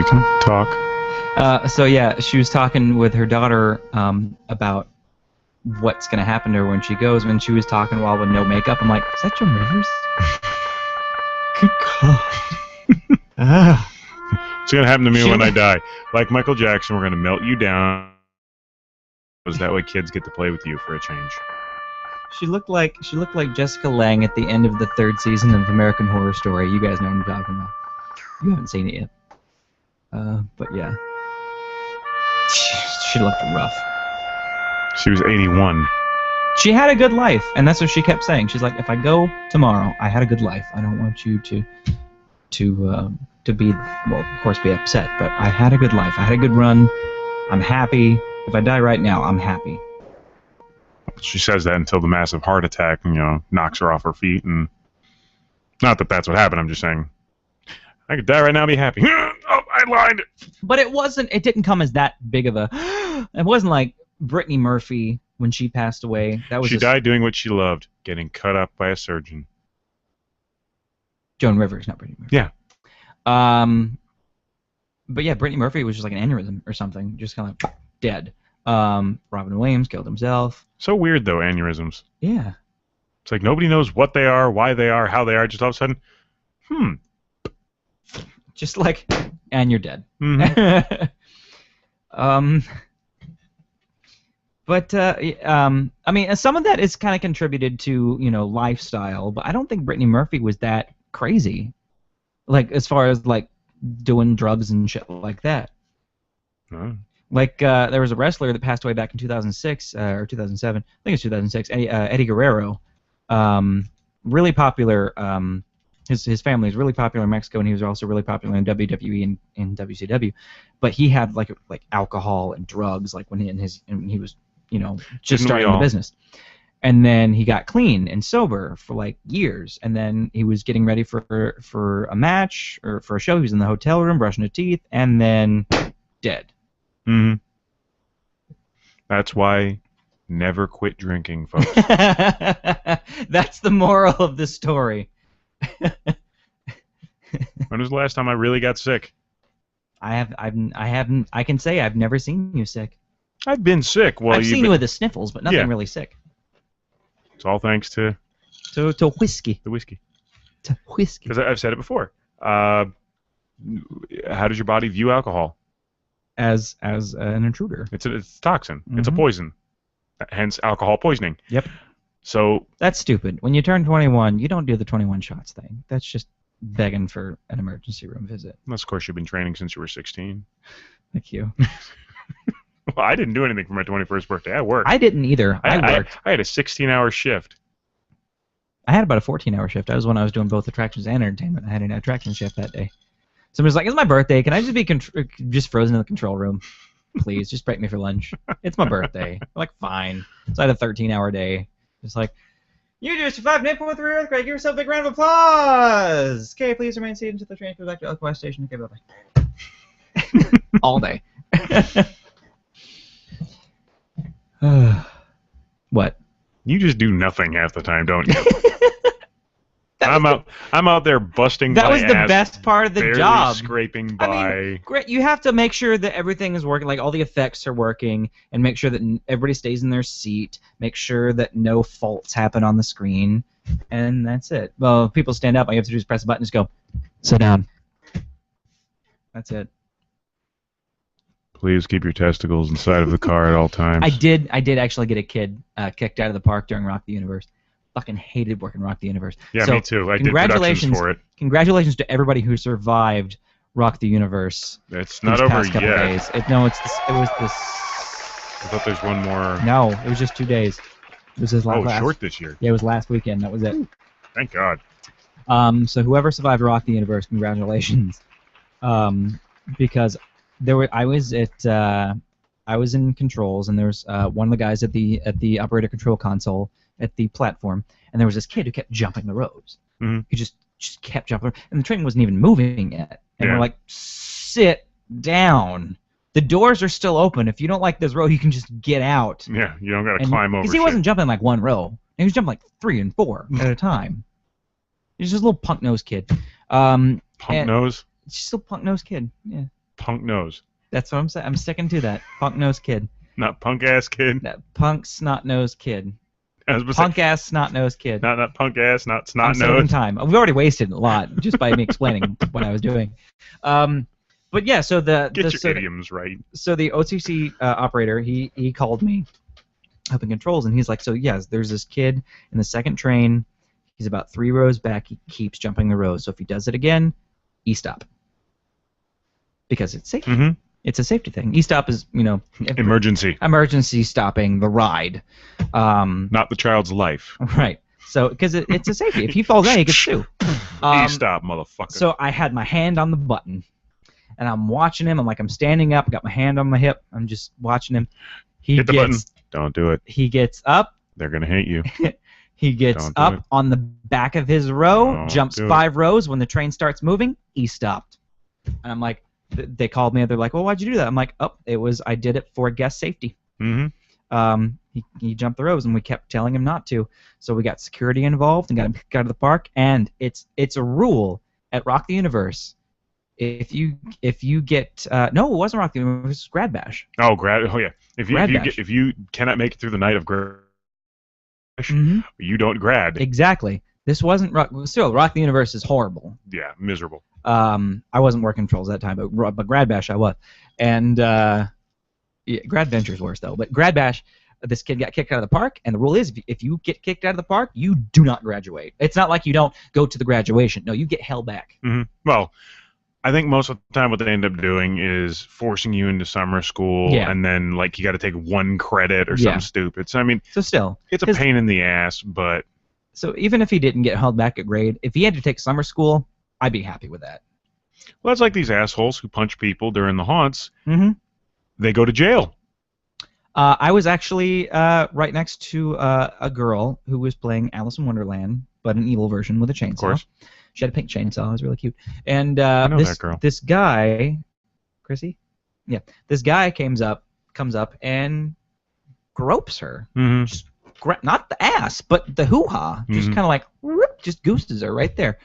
can talk. So yeah, she was talking with her daughter about what's gonna happen to her when she goes. When she was talking while with no makeup, I'm like, is that Joan Rivers? Good God. It's gonna happen to me when I die. Like Michael Jackson, we're gonna melt you down. Because that way kids get to play with you for a change. She looked like Jessica Lange at the end of the 3rd season of American Horror Story. You guys know what I'm talking about. You haven't seen it yet. But yeah. She looked rough. She was 81. She had a good life, and that's what she kept saying. She's like, if I go tomorrow, I had a good life. I don't want you to be, well, of course, be upset, but I had a good life. I had a good run. I'm happy. If I die right now, I'm happy. She says that until the massive heart attack, knocks her off her feet, and not that that's what happened. I'm just saying, I could die right now and be happy. Oh, I lied. But it didn't come as that big of a. It wasn't like Brittany Murphy when she passed away. That was. She died doing what she loved, getting cut up by a surgeon. Joan Rivers, not Brittany Murphy. Yeah. But yeah, Brittany Murphy was just like an aneurysm or something, just kind of dead. Robin Williams killed himself. So weird though, aneurysms. Yeah. It's like nobody knows what they are, why they are, how they are. Just all of a sudden, Just like, and you're dead. Mm-hmm. But I mean, some of that is kind of contributed to lifestyle, but I don't think Brittany Murphy was that crazy, like as far as like doing drugs and shit like that. Like there was a wrestler that passed away back in 2006 or 2007. I think it's 2006. Eddie Guerrero, really popular. His family is really popular in Mexico, and he was also really popular in WWE and in WCW. But he had like alcohol and drugs, like when he was just starting the business. And then he got clean and sober for like years, and then he was getting ready for a match or for a show. He was in the hotel room brushing his teeth, and then dead. Mm-hmm. That's why never quit drinking, folks. That's the moral of the story. When was the last time I really got sick? I can say I've never seen you sick. I've been sick. Well, I've seen you with the sniffles, but nothing really sick. It's all thanks to whiskey. The whiskey. To whiskey. Because I've said it before. How does your body view alcohol? As an intruder. It's a toxin. Mm-hmm. It's a poison. Hence alcohol poisoning. Yep. So That's stupid. When you turn 21, you don't do the 21 shots thing. That's just begging for an emergency room visit. unless, of course, you've been training since you were 16. Thank you. Well, I didn't do anything for my 21st birthday. I worked. I didn't either. I worked. I had a 16-hour shift. I had about a 14-hour shift. That was when I was doing both attractions and entertainment. I had an attraction shift that day. Somebody's like, "It's my birthday. Can I just be just frozen in the control room? Please, just break me for lunch. It's my birthday." I'm like, fine. So I had a 13-hour day. Just like, you just survived an 8.3 earthquake. Give yourself a big round of applause. Okay, please remain seated until the train goes back to Elk Station. Okay, bye-bye. All day. What? You just do nothing half the time, don't you? I'm out there busting. That my was the ass, best part of the barely job. Scraping by. I mean, great. You have to make sure that everything is working, like all the effects are working, and make sure that everybody stays in their seat. Make sure that no faults happen on the screen, and that's it. Well, if people stand up, all you have to do is press a button, and just go, sit down. That's it. Please keep your testicles inside of the car at all times. I did actually get a kid kicked out of the park during Rock the Universe. Fucking hated working Rock the Universe. Yeah, so, me too. I did productions for it. Congratulations to everybody who survived Rock the Universe. It's not these over past couple yet. Days. It was this. I thought there's one more. No, it was just 2 days. It was his last. Short this year. Yeah, it was last weekend. That was it. Thank God. So whoever survived Rock the Universe, congratulations. Because I was in controls, and there was one of the guys at the operator control console at the platform, and there was this kid who kept jumping the rows. Mm-hmm. He just kept jumping, and the train wasn't even moving yet. And we're like, sit down. The doors are still open. If you don't like this row, you can just get out. Yeah, you don't got to climb over. Because he wasn't jumping like one row. He was jumping like 3 and 4 at a time. He's just a little punk nose kid. Punk nose? Just a punk nose kid. Yeah. Punk nose. That's what I'm saying. I'm sticking to that. Punk nose kid. Not punk ass kid. That punk snot nose kid. Punk ass snot nose kid. Not punk ass, not snot I'm nose. saving time. We've already wasted a lot just by me explaining what I was doing. But yeah, so Get your idioms right. So the OTC operator, he called me up in controls, and he's like, so yes, there's this kid in the second train. He's about 3 rows back. He keeps jumping the rows. So if he does it again, e-stop. Because it's safety. Mm-hmm. It's a safety thing. E-stop is, emergency stopping the ride. Not the child's life. Right. So because it's a safety. If he falls down, he gets sue. E-stop, motherfucker. So I had my hand on the button, and I'm watching him. I'm standing up, got my hand on my hip. I'm just watching him. Hit the button. Don't do it. He gets up. They're gonna hate you. He gets up on the back of his row, jumps 5 rows. When the train starts moving, he stopped. And I'm like, they called me. They're like, well, why'd you do that? I'm like, I did it for guest safety. Mm-hmm. He jumped the rows, and we kept telling him not to. So we got security involved and got him kicked out of the park. And it's a rule at Rock the Universe. If you get no, it wasn't Rock the Universe. It was Grad Bash. Oh, yeah. If you cannot make it through the night of Grad Bash, you don't grad. Exactly. This wasn't Rock the Universe is horrible. Yeah, miserable. I wasn't working controls at that time, but Grad Bash I was. And Grad Venture's worse though. But Grad Bash, this kid got kicked out of the park, and the rule is if you get kicked out of the park, you do not graduate. It's not like you don't go to the graduation. No, you get held back. Mm-hmm. Well, I think most of the time what they end up doing is forcing you into summer school, and then like you got to take 1 credit or something stupid. So I mean, still, it's a pain in the ass, but. So even if he didn't get held back at grade, if he had to take summer school, I'd be happy with that. Well, it's like these assholes who punch people during the haunts. Mm-hmm. They go to jail. I was actually right next to a girl who was playing Alice in Wonderland, but an evil version with a chainsaw. Of course. She had a pink chainsaw. It was really cute. And I know that girl. This guy, Chrissy? Yeah. This guy comes up and gropes her. Mm-hmm. Just not the ass, but the hoo-ha. Just kind of like, whoop, just gooses her right there.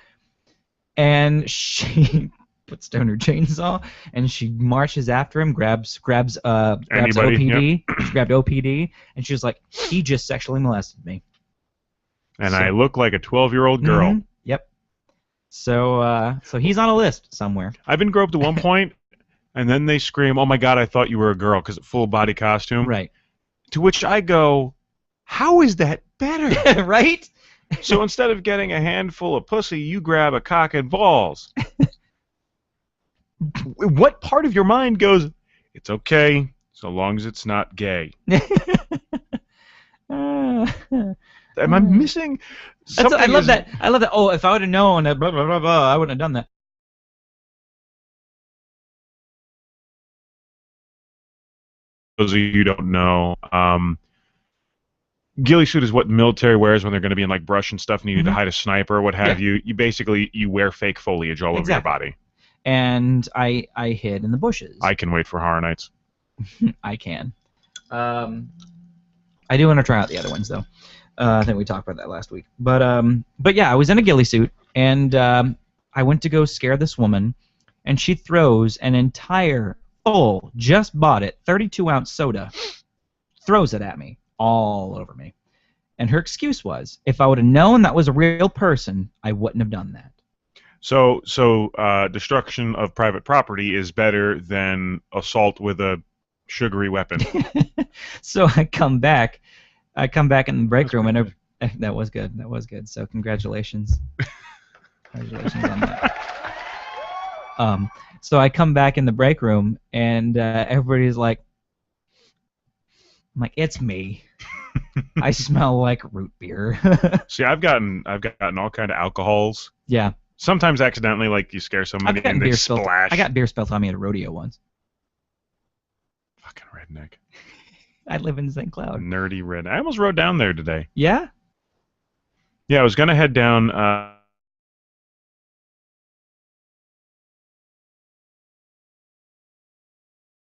And she puts down her chainsaw, and she marches after him, grabs OPD. She grabbed OPD, and she was like, he just sexually molested me. And I look like a 12-year-old girl. Mm-hmm. Yep. So he's on a list somewhere. I've been groped at one point, and then they scream, "Oh my God, I thought you were a girl," because full body costume. Right. To which I go, how is that better. Right? So instead of getting a handful of pussy, you grab a cock and balls. What part of your mind goes, it's okay, so long as it's not gay? Am I missing something? I love that. I love that. Oh, if I would have known that blah, blah, blah, blah, I wouldn't have done that. Those of you who don't know, ghillie suit is what the military wears when they're going to be in like brush and stuff and you need to hide a sniper or what have you. You basically wear fake foliage all over your body. And I hid in the bushes. I can wait for Horror Nights. I can. I do want to try out the other ones though. I think we talked about that last week. But yeah, I was in a ghillie suit and I went to go scare this woman, and she throws an entire full, just bought it, 32-ounce soda, throws it at me, all over me. And her excuse was, if I would have known that was a real person, I wouldn't have done that. So destruction of private property is better than assault with a sugary weapon. So I come back in the break room, and that was good. That was good. So congratulations. Congratulations on that. So I come back in the break room, and everybody's like, I'm like, it's me. I smell like root beer. See, I've gotten all kind of alcohols. Yeah. Sometimes accidentally, like you scare somebody and they splash. I got beer spilled on me at a rodeo once. Fucking redneck. I live in St. Cloud. Nerdy redneck. I almost rode down there today. Yeah? Yeah, I was gonna head down.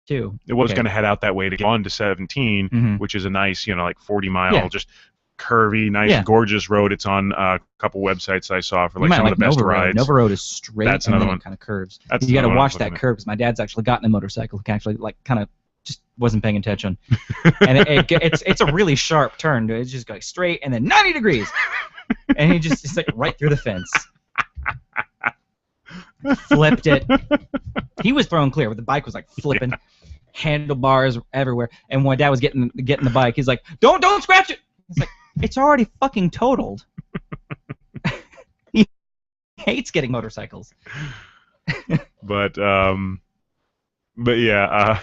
Too. It was gonna head out that way to get on to 17, which is a nice, like 40-mile, just curvy, nice, gorgeous road. It's on a couple websites I saw for like some of the best rides. Nova Road is straight. That's another one. Kind of curves. That's you got to watch that curve because my dad's actually gotten a motorcycle. He actually kind of just wasn't paying attention, and it's a really sharp turn. It's just going straight and then 90 degrees, and it's like right through the fence. Flipped it. He was thrown clear, but the bike was like flipping, handlebars everywhere. And when my dad was getting the bike, he's like, "Don't scratch it." He's like, "It's already fucking totaled." He hates getting motorcycles. But yeah,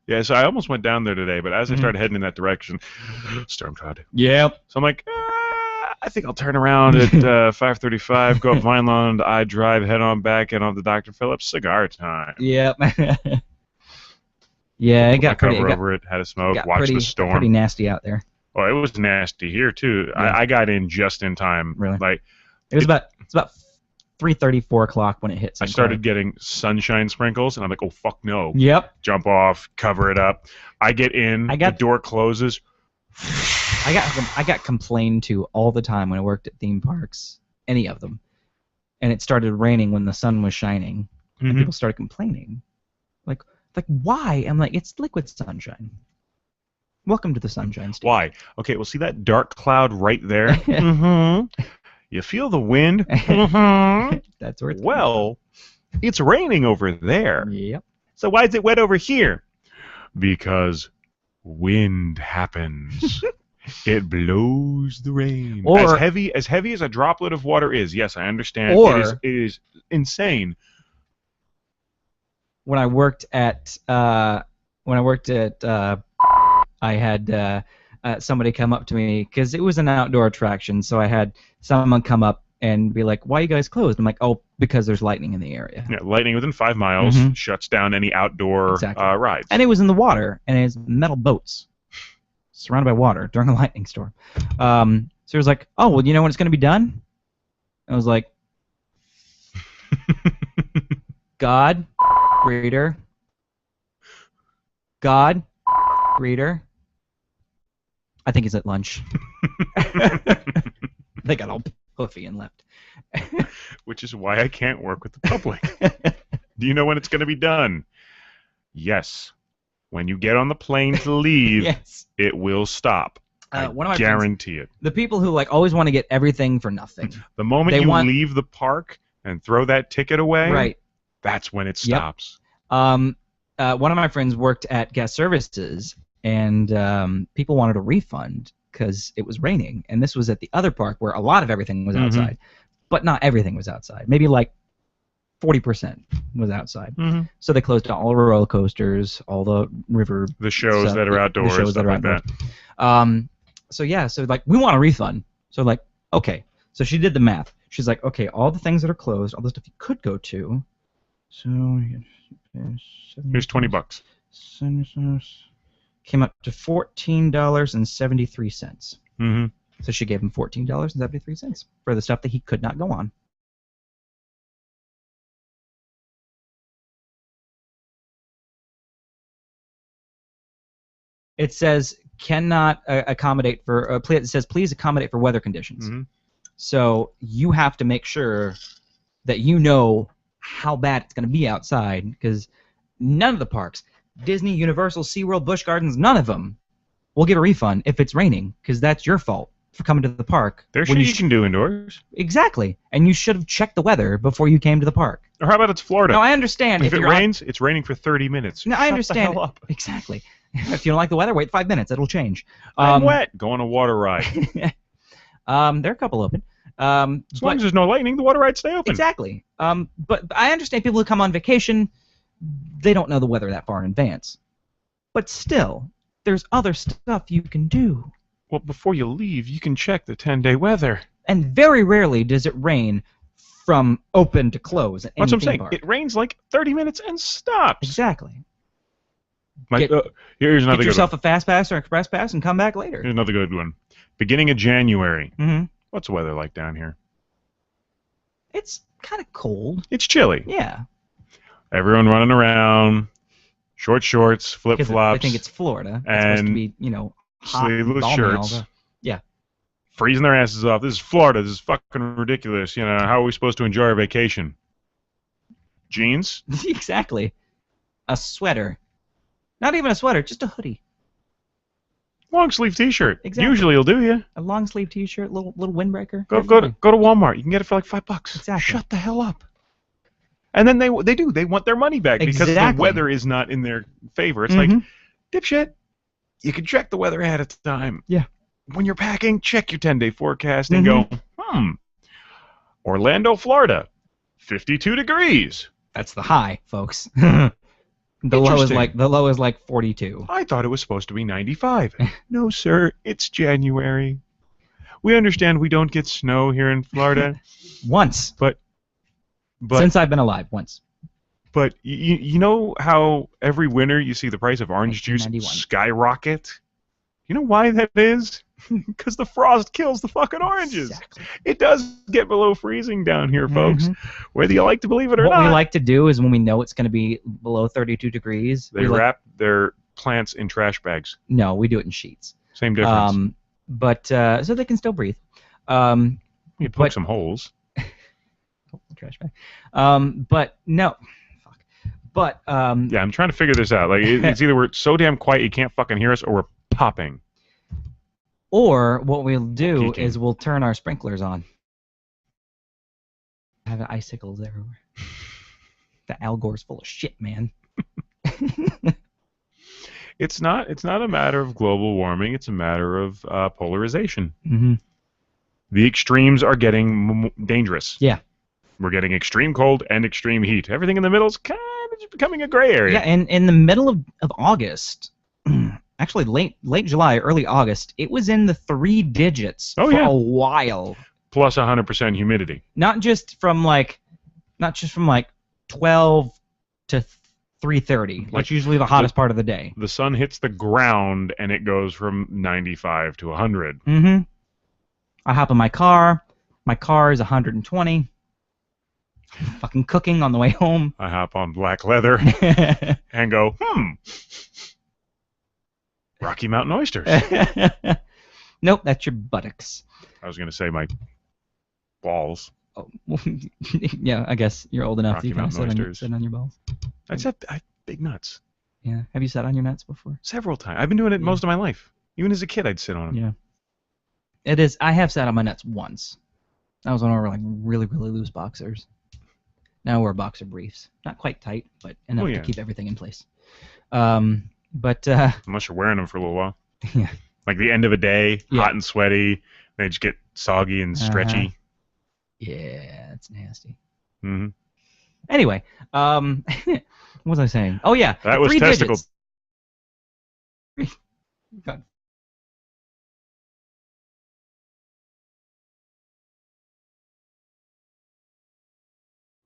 yeah. So I almost went down there today, but as I started heading in that direction, storm cloud. Yep. So I'm like, I think I'll turn around at 5:35, go up Vineland, I drive, head on back, and on the Dr. Phillips cigar time. Yep. Yeah, it got pretty. Over it, had a smoke, watched the storm. Pretty nasty out there. Oh, it was nasty here too. Yeah. I got in just in time. Really? Like it's about 3:30, 4 o'clock when it hit. I started getting sunshine sprinkles, and I'm like, oh fuck no. Yep. Jump off, cover it up. I get in, the door closes. I got complained to all the time when I worked at theme parks, any of them, and it started raining when the sun was shining, and people started complaining, like why? I'm like, it's liquid sunshine. Welcome to the Sunshine State. Why? Okay, well, see that dark cloud right there? You feel the wind? That's where it's it's raining over there. Yep. So why is it wet over here? Because wind happens. It blows the rain. Or, as heavy as a droplet of water is. Yes, I understand. It is insane. When I worked at I had somebody come up to me because it was an outdoor attraction. So I had someone come up and be like, "Why are you guys closed?" I'm like, "Oh, because there's lightning in the area." Yeah, lightning within 5 miles shuts down any outdoor rides. And it was in the water, and it's metal boats surrounded by water during a lightning storm. So it was like, "Oh, well, you know when it's going to be done?" I was like, "God, greater. God, greater." I think he's at lunch. They got all puffy and left. Which is why I can't work with the public. Do you know when it's going to be done? Yes. When you get on the plane to leave, it will stop. I guarantee it. The people who always want to get everything for nothing. The moment you leave the park and throw that ticket away, that's when it stops. One of my friends worked at guest services, and people wanted a refund because it was raining, and this was at the other park where a lot of everything was Mhm. outside, but not everything was outside. Maybe like 40% was outside. Mhm. So they closed down all the roller coasters, all the river The shows stuff, that are outdoors, the shows stuff that are like outdoors. that. So yeah, so like we want a refund. So like, okay. So she did the math. She's like, okay, all the things that are closed, all the stuff you could go to. So Here's $20. came up to $14.73. Mm-hmm. So she gave him $14.73 for the stuff that he could not go on. It says cannot accommodate for. It says please accommodate for weather conditions. Mm-hmm. So you have to make sure that you know how bad it's going to be outside, because none of the parks, Disney, Universal, SeaWorld, Busch Gardens, none of them will give a refund if it's raining, because that's your fault for coming to the park. There's when shit you can do indoors. Exactly, and you should have checked the weather before you came to the park. Or how about it's Florida? No, I understand. If it you're rains, it's raining for 30 minutes. No, I Shut understand. the hell up. Exactly. If you don't like the weather, wait 5 minutes. It'll change. I'm wet. Go on a water ride. There are a couple open. As long as there's no lightning, the water rides stay open. Exactly. But I understand people who come on vacation, they don't know the weather that far in advance. But still, there's other stuff you can do. Well, before you leave, you can check the 10-day weather. And very rarely does it rain from open to close at any That's what I'm theme saying. park. It rains like 30 minutes and stops. Exactly. Here's another Get good yourself one. a fast pass or express pass and come back later. Here's another good one. Beginning of January. Mm-hmm. What's the weather like down here? It's kind of cold. It's chilly. Yeah. Everyone running around, short shorts, Because flip-flops. I think it's Florida. It's supposed to and be, hot and sleeveless balmy all shirts. the- Yeah. Freezing their asses off. This is Florida. This is fucking ridiculous. How are we supposed to enjoy our vacation? Jeans? Exactly. A sweater. Not even a sweater, just a hoodie. Long sleeve T-shirt. Exactly. Usually it'll do you. A long sleeve T-shirt, little windbreaker. Go to Walmart. You can get it for like $5. Exactly. Shut the hell up. And then they want their money back because the Exactly. weather is not in their favor. It's like, Mhm. dipshit, you can check the weather ahead of time. Yeah. When you're packing, check your 10-day forecast and go, Orlando, Florida, 52 degrees. That's the high, folks. The low is like 42. I thought it was supposed to be 95. No, sir, it's January. We understand we don't get snow here in Florida, Once. but Since I've been alive, once. But you know how every winter you see the price of orange juice 1991. skyrocket? You know why that is? Because the frost kills the fucking oranges. Exactly. It does get below freezing down here, folks. Whether you like to believe it or What not. we like to do is when we know it's going to be below 32 degrees, They wrap their plants in trash bags. No, we do it in sheets. Same difference. But so they can still breathe. You poke some holes. Trash bag. But no. Fuck. But Yeah, I'm trying to figure this out. Like it's either we're so damn quiet you can't fucking hear us, or we're popping. Or what we'll do Peeking. is we'll turn our sprinklers on. Have icicles everywhere. The Al Gore's full of shit, man. It's not a matter of global warming. It's a matter of polarization. Mm-hmm. The extremes are getting dangerous. Yeah. We're getting extreme cold and extreme heat. Everything in the middle is kind of just becoming a gray area. Yeah, and in the middle of August, actually late July, early August, it was in the 3 digits for a while. Plus 100% humidity. Not just from like 12 to 3:30. That's usually the hottest part of the day. The sun hits the ground and it goes from 95 to 100. Mm-hmm. I hop in my car. My car is 120. Fucking cooking on the way home. I hop on black leather and go, Rocky Mountain oysters. Nope, that's your buttocks. I was going to say my balls. Oh, yeah, I guess you're old enough Rocky that you can Mountain sit on your balls. I said big nuts. Yeah. Have you sat on your nuts before? Several times. I've been doing it most of my life. Even as a kid, I'd sit on them. Yeah. It is. I have sat on my nuts once. That was when I were like really, really loose boxers. Now we're boxer briefs. Not quite tight, but enough to keep everything in place. But Unless you're wearing them for a little while. yeah. Like the end of a day, Yeah. hot and sweaty. They just get soggy and stretchy. Yeah, that's nasty. Mm-hmm. Anyway, what was I saying? Oh yeah, That was 3 testicle. digits.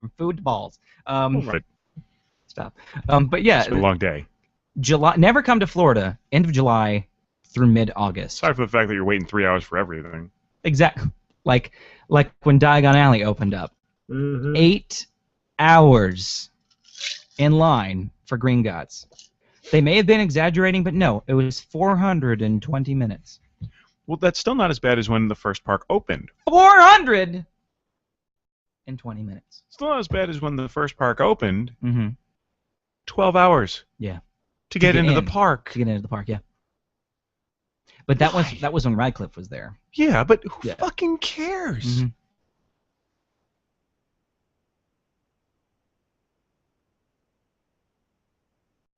From food to balls. Right. Stop. But yeah, It's been a long day. July. Never come to Florida. End of July through mid-August. Sorry for the fact that you're waiting 3 hours for everything. Exactly. Like when Diagon Alley opened up. 8 hours in line for Green Gots. They may have been exaggerating, but no, it was 420 minutes. Well, that's still not as bad as when the first park opened. 420 minutes. Still not as bad as when the first park opened. Mm-hmm. 12 hours. Yeah. To get into the in. park. To get into the park, yeah. But that was when Radcliffe was there. Yeah, but who fucking cares? Mm-hmm.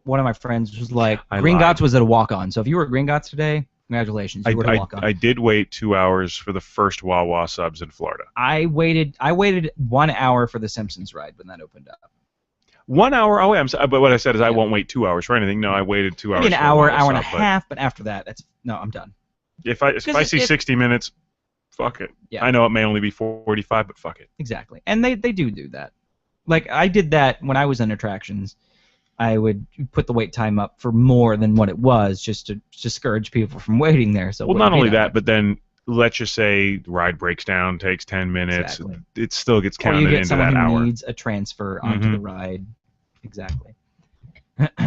One of my friends was like, Green Gots was at a walk-on. So if you were at Green Gots today, congratulations, you were at a walk-on. I did wait 2 hours for the first Wawa subs in Florida. I waited 1 hour for the Simpsons ride when that opened up. 1 hour? Oh, I'm sorry, but what I said is I won't wait 2 hours for anything. No, I waited 2 hours. Maybe an hour and a half, but after that, I'm done. If I see 60 minutes, fuck it. Yeah. I know it may only be 45, but fuck it. Exactly, and they do that. Like I did that when I was in attractions. I would put the wait time up for more than what it was, just to discourage people from waiting there. So well, not only that, but then let's just say the ride breaks down, takes 10 minutes, exactly. It still gets counted into that hour. Or you get someone who needs a transfer onto the ride. Exactly.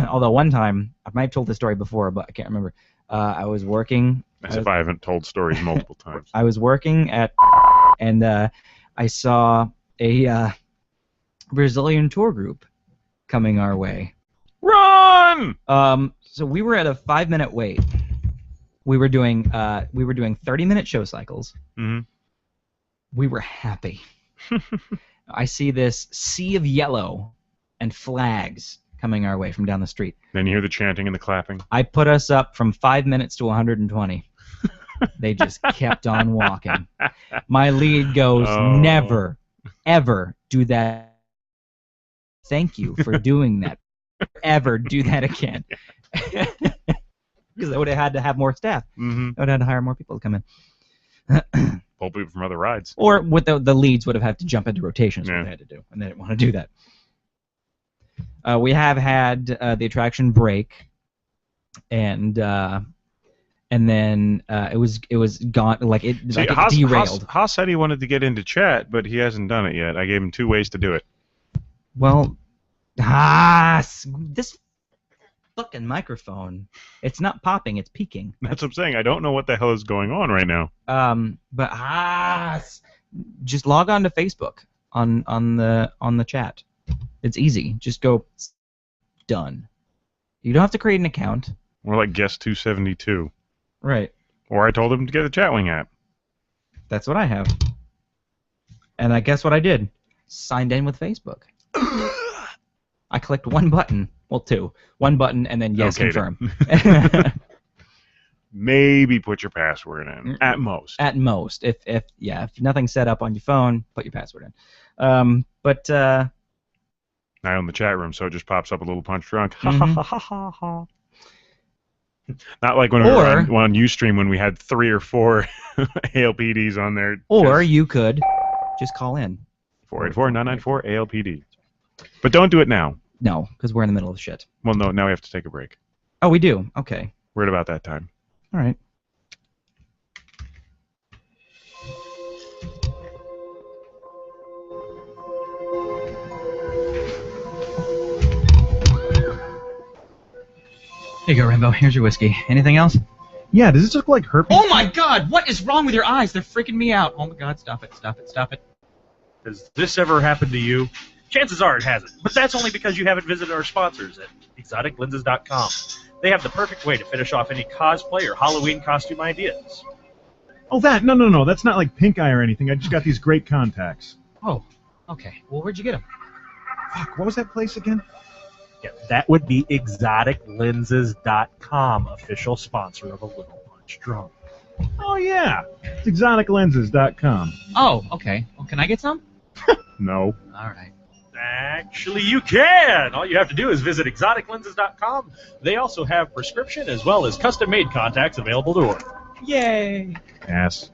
Although one time, I might have told this story before, but I can't remember. I was working. As if I haven't told stories multiple times. I was working and I saw a Brazilian tour group coming our way. Run! So we were at a 5-minute wait. We were doing 30-minute show cycles. Mm-hmm. We were happy. I see this sea of yellow and flags coming our way from down the street. Then you hear the chanting and the clapping. I put us up from 5 minutes to 120. They just kept on walking. My lead goes, never, ever do that. Thank you for doing that. Ever do that again. Because I would have had to have more staff. Mm-hmm. I would have had to hire more people to come in. Pull people from other rides. Or with the leads would have had to jump into rotations, what they had to do, and they didn't want to do that. We have had the attraction break, and then it was gone. Like it derailed. Haas said he wanted to get into chat, but he hasn't done it yet. I gave him 2 ways to do it. Well, this fucking microphone, it's not popping, it's peaking. That's what I'm saying. I don't know what the hell is going on right now. But just log on to Facebook on the chat. It's easy. Just go done. You don't have to create an account. More like guest 272. Right. Or I told him to get the Chatwing app. That's what I have. And I guess what I did? Signed in with Facebook. I clicked one button. Well, 2. One button and then yes, confirm. Maybe put your password in. At most. At most. If nothing's set up on your phone, put your password in. But I own the chat room, so it just pops up a little punch drunk. Mm-hmm. Not like when we were on Ustream when we had 3 or 4 ALPDs on there. Or you could just call in. 484-994-ALPD. But don't do it now. No, because we're in the middle of shit. Well, no, now we have to take a break. Oh, we do? Okay. We're at about that time. All right. Here you go, Rambo. Here's your whiskey. Anything else? Yeah, does this look like herpes? Oh my god! What is wrong with your eyes? They're freaking me out. Oh my god, stop it, stop it, stop it. Has this ever happened to you? Chances are it hasn't, but that's only because you haven't visited our sponsors at exoticlenses.com. They have the perfect way to finish off any cosplay or Halloween costume ideas. Oh, that? No. That's not like pink eye or anything. I just got these great contacts. Oh, okay. Well, where'd you get them? Fuck, what was that place again? Yeah, that would be exoticlenses.com, official sponsor of A Little Punch. Strong. Oh, yeah. It's exoticlenses.com. Oh, okay. Well, can I get some? No. All right. Actually, you can. All you have to do is visit exoticlenses.com. They also have prescription as well as custom-made contacts available to order. Yay! Ass.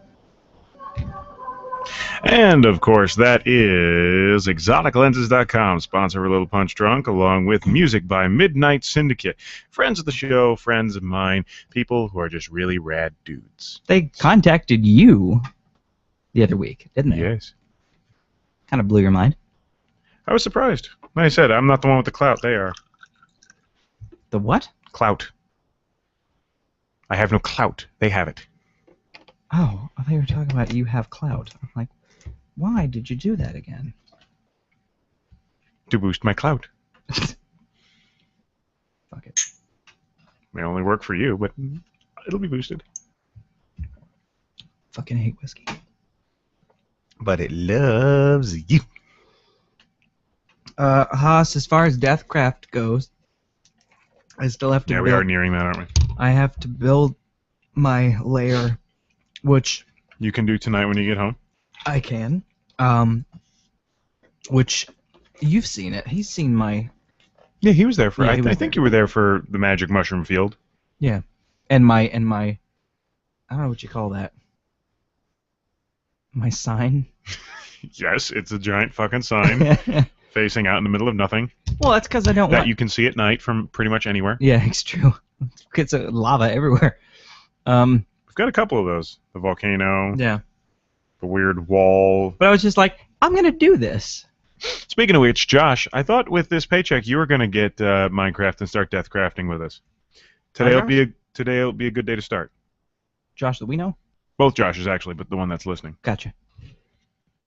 And, of course, that is ExoticLenses.com, sponsor of Little Punch Drunk, along with music by Midnight Syndicate. Friends of the show, friends of mine, people who are just really rad dudes. They contacted you the other week, didn't they? Yes. Kind of blew your mind. I was surprised. Like I said, I'm not the one with the clout. They are. The what? Clout. I have no clout. They have it. Oh, I thought you were talking about you have clout. I'm like, why did you do that again? To boost my clout. Fuck it. May only work for you, but it'll be boosted. Fucking hate whiskey. But it loves you. Haas, as far as Deathcraft goes, I still have to Yeah, build, we are nearing that, aren't we? I have to build my lair, which You can do tonight when you get home. I can. Which you've seen it. He's seen my Yeah, he was there for. Yeah, he was I think there. you were there for the Magic Mushroom Field. and my I don't know what you call that. My sign. Yes, it's a giant fucking sign facing out in the middle of nothing Well, that's because I don't that want. you can see at night from pretty much anywhere. Yeah, it's true. It's lava everywhere. We've got a couple of those. The volcano, Yeah. the weird wall. But I was just like, I'm gonna do this. Speaking of which, Josh, I thought with this paycheck you were going to get Minecraft and start death crafting with us. Today'll be a good day to start. Josh, that we know. Both Joshes actually, but the one that's listening. Gotcha.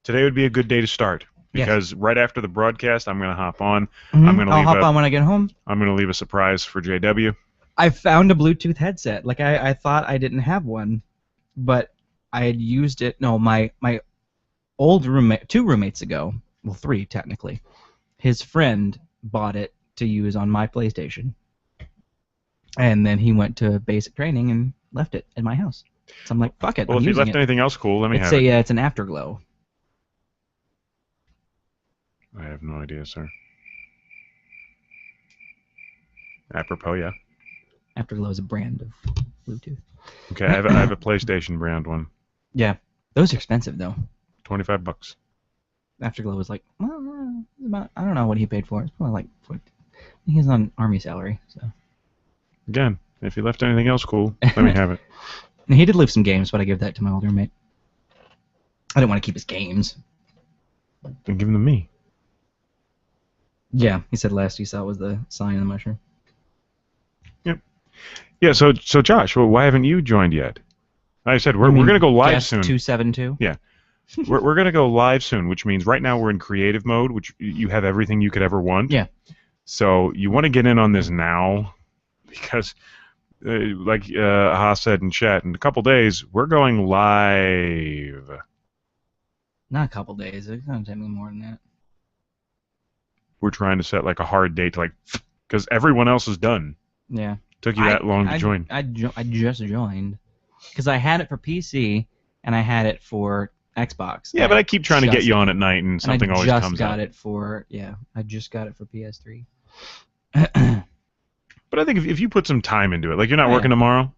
Today would be a good day to start Yes. because right after the broadcast, I'm going to hop on. Mhm. I'm gonna I'll leave hop a- on when I get home. I'm going to leave a surprise for JW. I found a Bluetooth headset. Like I thought I didn't have one, but I had used it. No, my old roommate, 2 roommates ago, well 3 technically, his friend bought it to use on my PlayStation, and then he went to basic training and left it in my house. So I'm like, fuck it. Well, I'm if you using left it. anything else cool, let me It's have it. it's an Afterglow. I have no idea, sir. Apropos, yeah. Afterglow is a brand of Bluetooth. Okay, I have a PlayStation brand one. Yeah, those are expensive though. $25. Afterglow was like, well, about, I don't know what he paid for it. It's probably like, he's on army salary, so. Again, if you left anything else cool, let me have it. And he did leave some games, but I gave that to my old roommate. I didn't want to keep his games. Then give them to me. Yeah, he said last he saw was the sign of the mushroom. Yeah, so Josh, well, why haven't you joined yet? Like I said, we're going to go live Guest soon. 272. We're going to go live soon, which means right now we're in creative mode, which you have everything you could ever want. Yeah. So you want to get in on this now because, like Haas said in chat, in a couple days, we're going live. Not a couple days. It's gonna take me more than that. We're trying to set like a hard date to because everyone else is done. Yeah. Took you that long to join. I just joined because I had it for PC and I had it for Xbox. Yeah, but I keep trying to get you on at night, and and something I always just comes got up. it for I just got it for PS3. But I think if you put some time into it, like you're not Oh, yeah. working tomorrow,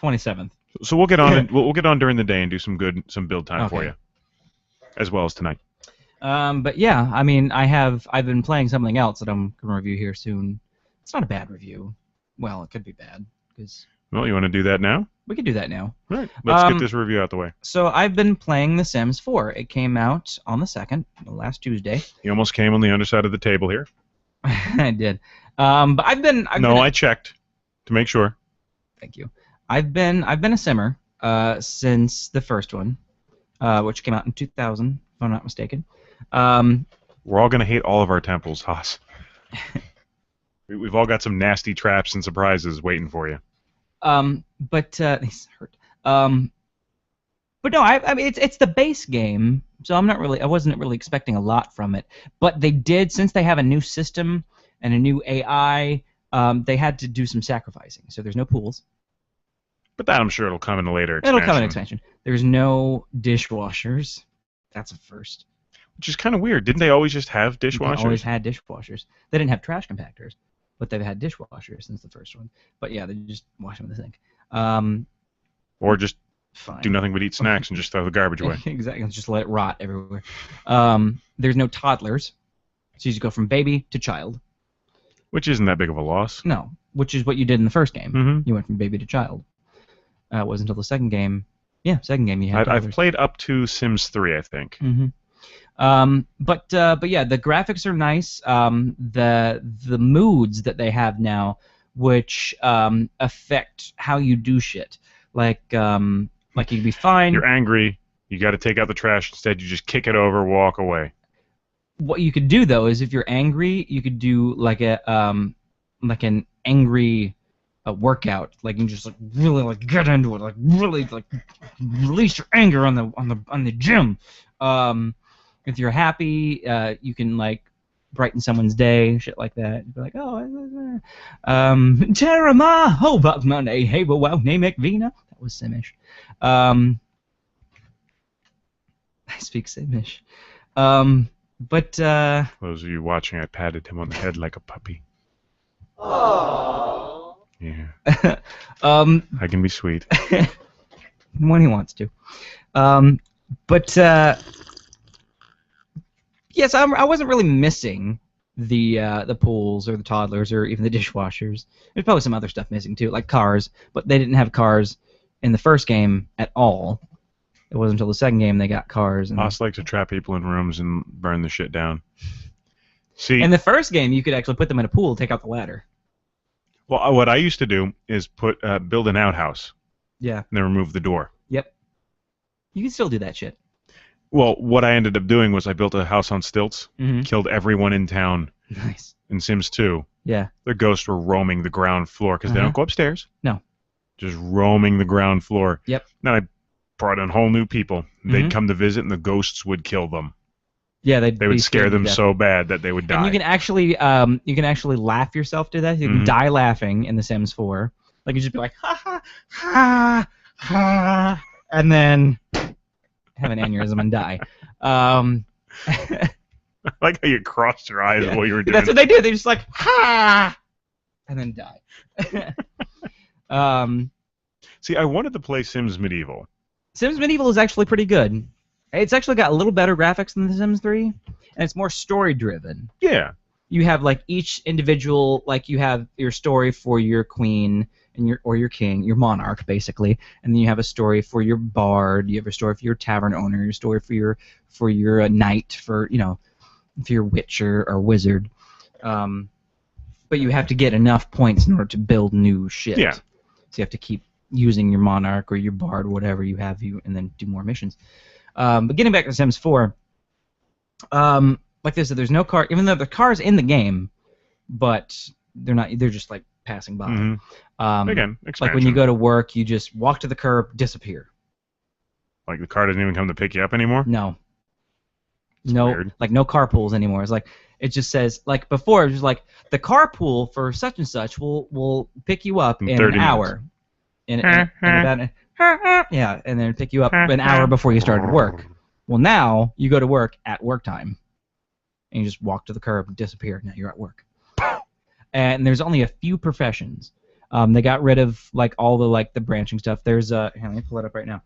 27th. so we'll get on. We'll get on during the day and do some build time for Okay. you, as well as tonight. But yeah, I mean, I've been playing something else that I'm gonna review here soon. It's not a bad review. Well, it could be bad because Well, you want to do that now? we could do that now. All right. Let's get Um, this review out the way. So I've been playing The Sims 4. It came out on the 2nd, last Tuesday. You almost came on the underside of the table here. I did. But I've been I checked to make sure. Thank you. I've been a simmer since the first one, which came out in 2000, if I'm not mistaken. We're all gonna hate all of our temples, Haas. We've all got some nasty traps and surprises waiting for you. But these hurt. But no, I mean it's the base game, so I wasn't really expecting a lot from it. But they did, since they have a new system and a new AI, they had to do some sacrificing. So there's no pools. But that I'm sure it'll come in a later It'll expansion. come in expansion. There's no dishwashers. That's a first. Which is kind of weird. Didn't they always just have They dishwashers? always had dishwashers. They didn't have trash compactors, but they've had dishwashers since the first one. But yeah, they just wash them in the sink. Or just Fine. do nothing but eat snacks and just throw the garbage away. Exactly. Just let it rot everywhere. There's no toddlers, so you just go from baby to child. Which isn't that big of a loss. No, which is what you did in the first game. Mm-hmm. You went from baby to child. It wasn't until the second game. Yeah, second game you had. I've played up to Sims 3, I think. Mm-hmm. But yeah, the graphics are nice. The moods that they have now, which affect how you do shit. Like you'd be fine. You're angry. You got to take out the trash. Instead, you just kick it over, walk away. What you could do though is, if you're angry, you could do like an angry workout. Like you just like really like get into it. Like really like release your anger on the gym. If you're happy, you can like brighten someone's day, shit like that. You'd be like, oh, Terama, ho, but Monday, hey, well, name Vina. That was Simish. I speak Simish. But Those of you watching, I patted him on the head like a puppy. Aww. Yeah. I can be sweet. When he wants to. But yes, I wasn't really missing the pools or the toddlers or even the dishwashers. There's probably some other stuff missing too, like cars, but they didn't have cars in the first game at all. It wasn't until the second game they got cars. And I also like to trap people in rooms and burn the shit down. See, in the first game, you could actually put them in a pool, take out the ladder. well, what I used to do is build an outhouse Yeah. and then remove the door. Yep. You can still do that shit. Well, what I ended up doing was I built a house on stilts, Mm-hmm. killed everyone in town Nice. in Sims 2. Yeah. Their ghosts were roaming the ground floor because they Uh-huh. don't go upstairs. No. Just roaming the ground floor. Yep. Then I brought in whole new people. They'd Mhm. come to visit, and the ghosts would kill them. Yeah, They would scare them so bad that they would die. And you can actually laugh yourself to that. You can Mhm. die laughing in The Sims 4. Like you just be like ha ha ha ha, and then have an aneurysm and die. I like how you crossed your eyes Yeah. while you were doing That's it. what they do. They just like ha, and then die. See, I wanted to play Sims Medieval. Sims Medieval is actually pretty good. It's actually got a little better graphics than The Sims 3, and it's more story driven. Yeah. You have like each individual, like you have your story for your queen and your king, your monarch basically, and then you have a story for your bard, you have a story for your tavern owner, your story for your knight, for your witch or wizard. But you have to get enough points in order to build new shit. Yeah. So you have to keep using your monarch or your bard, whatever you have, and then do more missions. But getting back to Sims 4, like I said, there's no car, even though the car's in the game, but they're not. They're just like passing by. Mm-hmm. Again, expansion. Like when you go to work, you just walk to the curb, disappear. Like the car doesn't even come to pick you up anymore? No. It's No, weird. like no carpools anymore. It's like it just says, like before, it was like the carpool for such and such will pick you up In in 30 an hour. In about yeah, and then pick you up an hour before you started work. Well, now you go to work at work time, and you just walk to the curb and disappear. Now you're at work. And there's only a few professions. They got rid of like all the branching stuff. There's here, let me pull it up right now.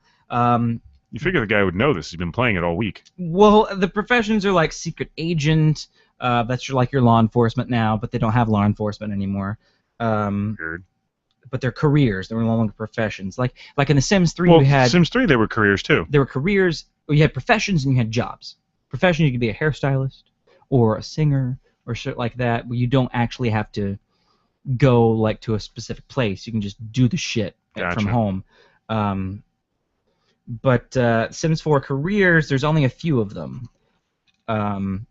You figure the guy would know this. He's been playing it all week. Well, the professions are like secret agent. That's your law enforcement now, but they don't have law enforcement anymore. Weird. But they're careers. They're no longer professions. Like in The Sims 3, Well, you had Sims 3, they were careers too. there were careers. You had professions and you had jobs. Profession, you could be a hairstylist or a singer or shit like that, where you don't actually have to go like to a specific place. You can just do the shit from Gotcha. home. But Sims 4 careers, there's only a few of them. And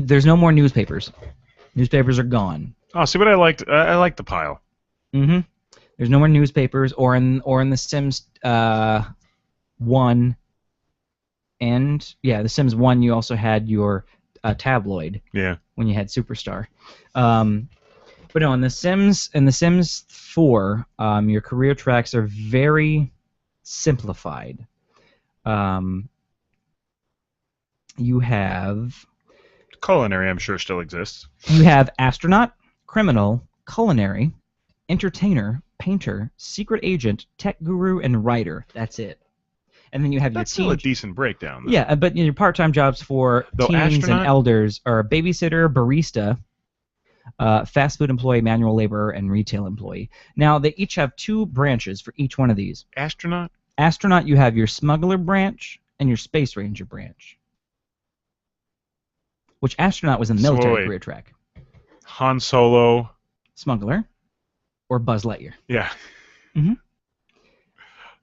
there's no more newspapers. Newspapers are gone. Oh, see what I liked? I liked the pile. Mm-hmm. There's no more newspapers, or in The Sims 1, and The Sims 1, you also had your tabloid Yeah. when you had Superstar. But no, in the Sims 4, your career tracks are very simplified. You have Culinary, I'm sure, still exists. astronaut, criminal, culinary, entertainer, painter, secret agent, tech guru, and writer. That's it. And then you have That's your still a teen. decent breakdown. Though. Yeah, but your part-time jobs for Though teens astronaut- and elders are babysitter, barista, fast food employee, manual laborer, and retail employee. Now, they each have 2 branches for each one of these. Astronaut? Astronaut, you have your smuggler branch and your space ranger branch. Which astronaut was in the military wait. career track? Han Solo. Smuggler or Buzz Lightyear. Yeah. And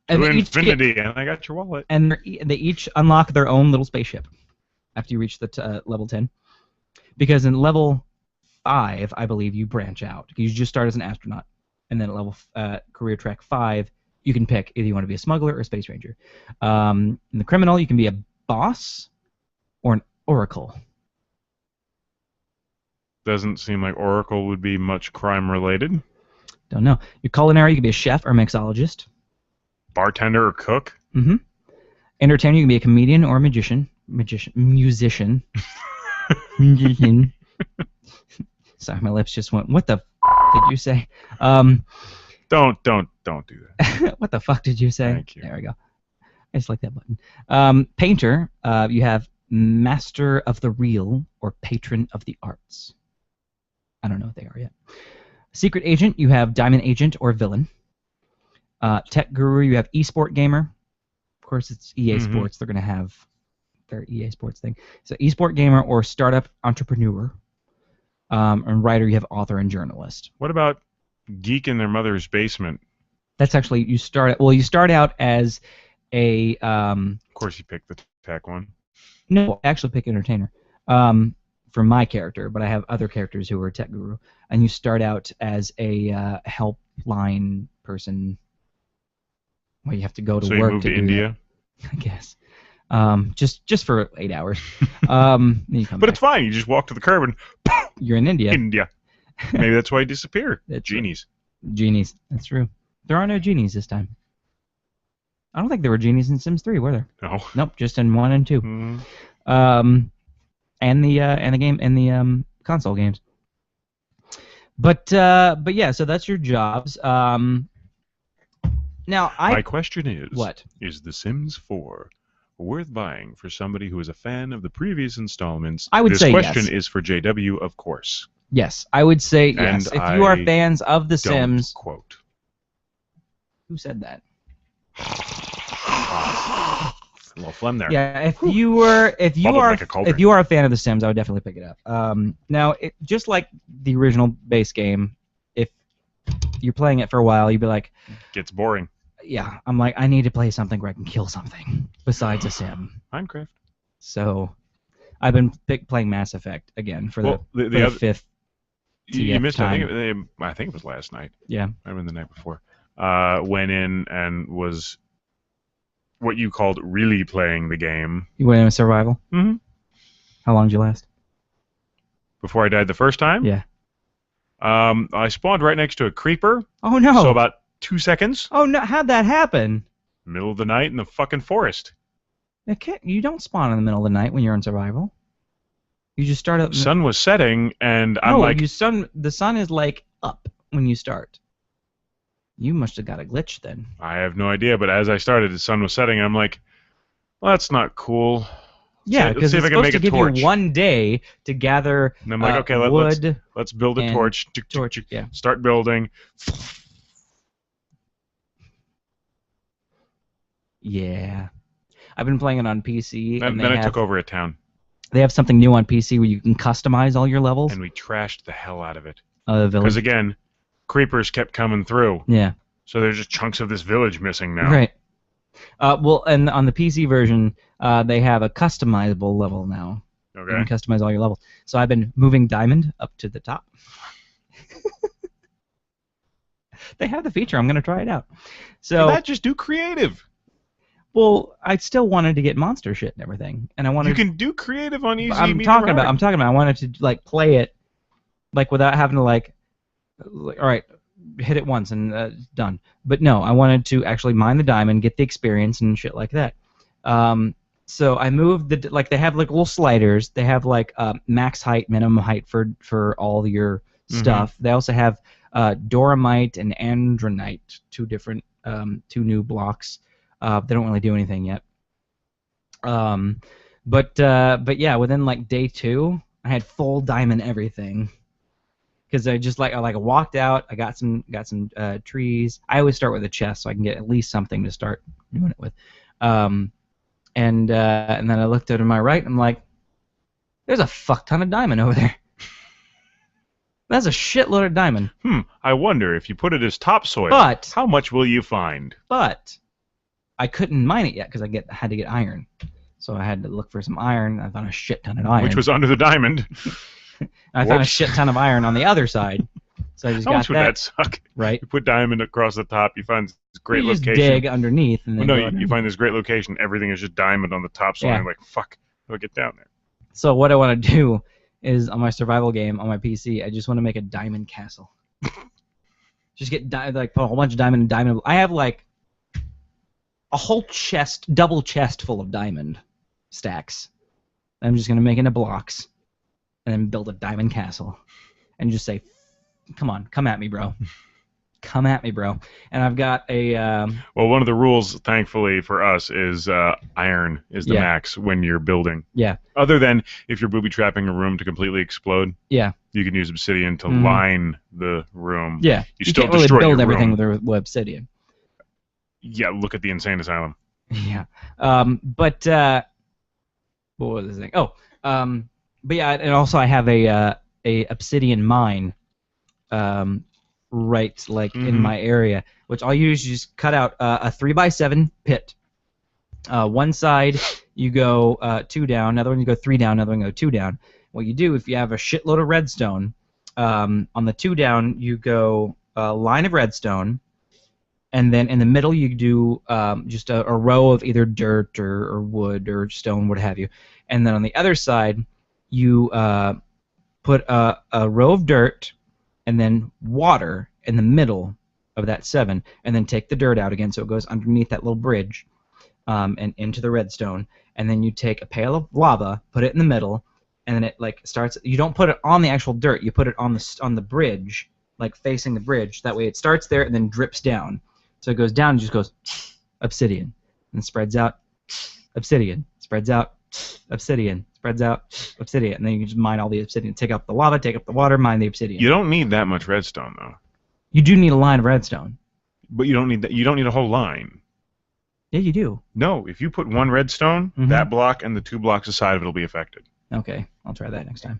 To they each get- infinity, and I got your wallet. and they each unlock their own little spaceship after you reach the level 10. Because in level 5, I believe, you branch out. You just start as an astronaut, and then at level career track 5, you can pick either you want to be a smuggler or a space ranger. In the criminal, you can be a boss or an oracle. Doesn't seem like Oracle would be much crime related. Don't know. Your culinary, you can be a chef or a mixologist. Bartender or cook? Mm-hmm. Entertainer, you can be a comedian or a musician. Musician. Sorry, my lips just went. What the did you say? Don't do that. What the fuck did you say? Thank you. There we go. I just like that button. Painter, you have master of the real or patron of the arts. I don't know what they are yet. Secret agent, you have diamond agent or villain. Tech guru, you have esport gamer. Of course, it's EA Mhm. Sports. They're going to have their EA Sports thing. So esport gamer or startup entrepreneur. And writer, you have author and journalist. What about geek in their mother's basement? That's actually you start out as a Of course, you pick the tech one. no, I actually pick entertainer for my character, but I have other characters who are tech guru, and you start out as a helpline person where you have to go to So you work move to do India. that, I guess. Just for 8 hours. Then you come But back. it's fine. You just walk to the curb and You're in India. India. Maybe that's why he disappeared. That's true. Genies. Genies. That's true. There are no genies this time. I don't think there were genies in Sims 3, were there? No. Nope, just in 1 and 2. Mm. And the game and the console games. But yeah, so that's your jobs. Now My question is, what? is The Sims 4 worth buying for somebody who is a fan of the previous installments? I would this say question yes. is for JW, of course. Yes, I would say And yes. If you are I fans of The Don't Sims, quote. who said that? A little phlegm there. Yeah, if you are like a cauldron. if you are a fan of The Sims, I would definitely pick it up. Now, just like the original base game, if you're playing it for a while, you'd be like, Gets boring. yeah, I'm like, I need to play something where I can kill something besides a sim. Minecraft. So, I've been playing Mass Effect again for Well, the the other, fifth. you TF missed. time. I think it was last night. Yeah. I mean the night before. Went in and was what you called really playing the game. You went in survival. Mm-hmm. How long did you last? Before I died the first time. Yeah. I spawned right next to a creeper. Oh no. So about 2 seconds. Oh no! How'd that happen? Middle of the night in the fucking forest. You don't spawn in the middle of the night when you're in survival. You just start up. Sun was setting, and I'm no, like, the sun is like up when you start. You must have got a glitch then. I have no idea. But as I started, the sun was setting, and I'm like, well, that's not cool. Yeah, Let's because see if it's I can supposed make to a give torch. you 1 day to gather And I'm like, okay, wood. let's build a and torch. torch. Yeah. Start building. Yeah. I've been playing it on PC, and Then I took over a town, they have something new on PC where you can customize all your levels. and we trashed the hell out of it. Village. Because again, creepers kept coming through. Yeah. So there's just chunks of this village missing now. Right. Well, and on the PC version, they have a customizable level now. You Okay. can customize all your levels. So I've been moving Diamond up to the top. They have the feature. I'm going to try it out. So, Why not just do creative? well, I still wanted to get monster shit and everything, and I wanted. You can do creative on easy. I'm medium, talking hard. about. I wanted to like play it, like without having to like Like, all right, hit it once and done. But no, I wanted to actually mine the diamond, get the experience and shit like that. So I moved they have like little sliders. They have like max height, minimum height for all your stuff. They also have Doramite and Andronite, two new blocks. They don't really do anything yet. But yeah, within like day 2, I had full diamond everything. Because I walked out. I got some trees. I always start with a chest so I can get at least something to start doing it with. And then I looked to my right. And I'm like, there's a fuck ton of diamond over there. That's a shitload of diamond. I wonder if you put it as topsoil. But how much will you find? But I couldn't mine it yet because I had to get iron. So I had to look for some iron. I found a shit ton of iron. Which was under the diamond. I found a shit ton of iron on the other side. So I just How got much would that suck? Right. You put diamond across the top, you find this great you location. Just dig underneath. And then you find this great location. Everything is just diamond on the top, so I'm like, fuck, how do I get down there? So what I want to do is, on my survival game on my PC, I just want to make a diamond castle. Just get put a whole bunch of diamond. I have like a whole double chest full of diamond stacks. I'm just gonna make into blocks, and then build a diamond castle, and just say, "Come on, come at me, bro. Come at me, bro." And I've got a. Well, one of the rules, thankfully for us, is iron is the max when you're building. Yeah. Other than if you're booby trapping a room to completely explode. Yeah. You can use obsidian to line the room. Yeah. You still can't really destroy build your everything room. with obsidian. Yeah. Look at the insane asylum. Yeah. But what was this thing? Oh. But yeah, and also I have a obsidian mine. Right, like in my area, which all you do is you just cut out a 3x7 pit. One side you go 2 down, another one you go 3 down, another one you go 2 down. What you do, if you have a shitload of redstone, on the 2 down you go a line of redstone, and then in the middle you do just a row of either dirt or wood or stone, what have you. And then on the other side you put a row of dirt and then water in the middle of that 7, and then take the dirt out again so it goes underneath that little bridge and into the redstone. And then you take a pail of lava, put it in the middle, and then it like starts. You don't put it on the actual dirt. You put it on the bridge, like facing the bridge. That way it starts there and then drips down. So it goes down and just goes obsidian, and spreads out obsidian, spreads out obsidian, spreads out obsidian, and then you can just mine all the obsidian. Take up the lava, take up the water, mine the obsidian. You don't need that much redstone though. You do need a line of redstone. But you don't need that. You don't need a whole line. Yeah, you do. No, if you put 1 redstone, that block and the 2 blocks aside of it will be affected. Okay, I'll try that next time.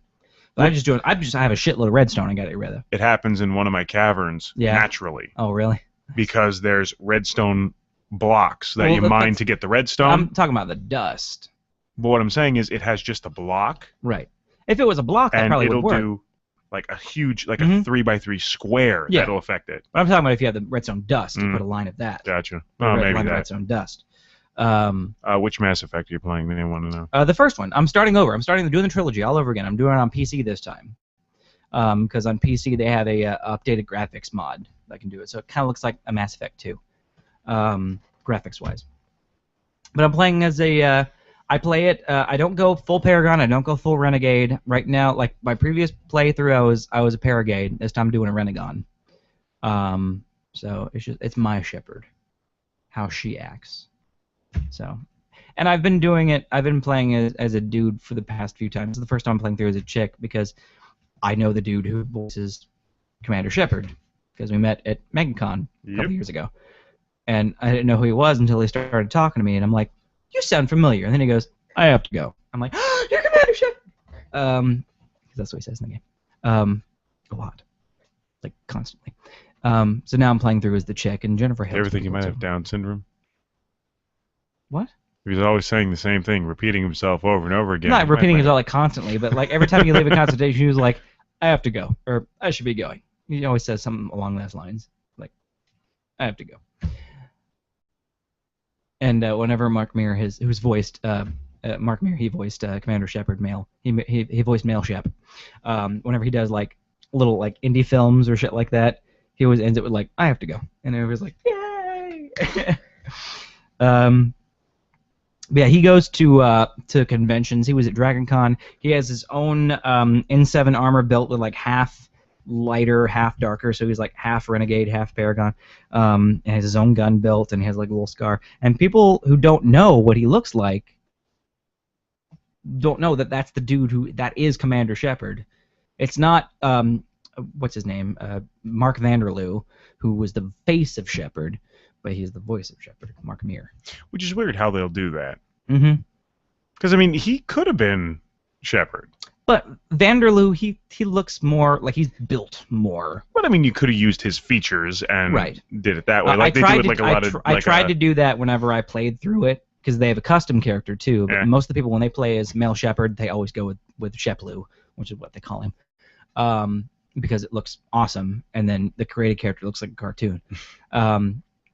But I have a shitload of redstone I got to get rid of. It happens in one of my caverns naturally. Oh, really? Because there's redstone blocks that you mine to get the redstone. I'm talking about the dust. But what I'm saying is it has just a block. Right. If it was a block, that probably would work. And it'll do like a huge, like a 3x3 square that'll affect it. But I'm talking about if you have the redstone dust, you put a line of that. Gotcha. Oh, maybe line that. Of redstone dust. Which Mass Effect are you playing? They want to know. The first one. I'm starting over. I'm doing the trilogy all over again. I'm doing it on PC this time. Because on PC they have a updated graphics mod that can do it. So it kind of looks like a Mass Effect 2, graphics-wise. But I'm playing as a... I play it. I don't go full Paragon. I don't go full Renegade. Right now, like my previous playthrough, I was a Paragade. This time I'm doing a Renegon. So it's my Shepherd, how she acts. So, and I've been doing it. I've been playing as a dude for the past few times. This is the first time I'm playing through as a chick because I know the dude who voices Commander Shepard because we met at MegaCon a couple years ago, and I didn't know who he was until he started talking to me, and I'm like, "You sound familiar." And then he goes, "I have to go." I'm like, "Oh, you're Commander Shepard." Because that's what he says in the game. A lot, like constantly. So now I'm playing through as the chick, and Jennifer Hill's. You ever think he might have Down syndrome? What? He was always saying the same thing, repeating himself over and over again. Not repeating himself like constantly, but like every time you leave a consultation, he was like, "I have to go," or "I should be going." He always says something along those lines, like, "I have to go." And whenever Mark Meer, who's voiced Mark Meer, he voiced Commander Shepard, male. He voiced male Shep. Whenever he does like little like indie films or shit like that, he always ends it with like, I have to go, and everybody's like, yay. But yeah, he goes to conventions. He was at Dragon Con. He has his own N7 armor built with like half lighter, half darker, so he's like half Renegade, half Paragon. And has his own gun built, and he has like a little scar. And people who don't know what he looks like don't know that that's the dude that is Commander Shepard. It's not what's his name, Mark Vanderloo, who was the face of Shepard. But he's the voice of Shepard, Mark Meer. Which is weird how they'll do that. Mm-hmm. Because, I mean, he could have been Shepard. But Vanderloo, he looks more like he's built more. But, I mean, you could have used his features and did it that way. Like they do with like a lot of... I tried to do that whenever I played through it, because they have a custom character, too. But most of the people, when they play as male Shepard, they always go with Sheploo, which is what they call him. Because it looks awesome, and then the created character looks like a cartoon.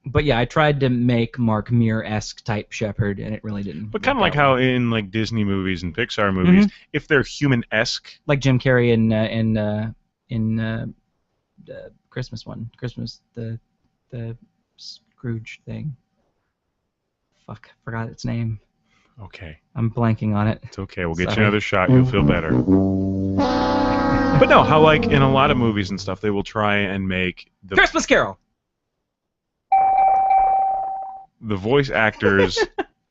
But yeah, I tried to make Mark Meer-esque type Shepard, and it really didn't. But kind of like how in like Disney movies and Pixar movies, if they're human-esque, like Jim Carrey in Christmas one, the Scrooge thing. Fuck, forgot its name. Okay. I'm blanking on it. It's okay. We'll get you another shot. You'll feel better. But no, how like in a lot of movies and stuff, they will try and make the Christmas Carol. The voice actor's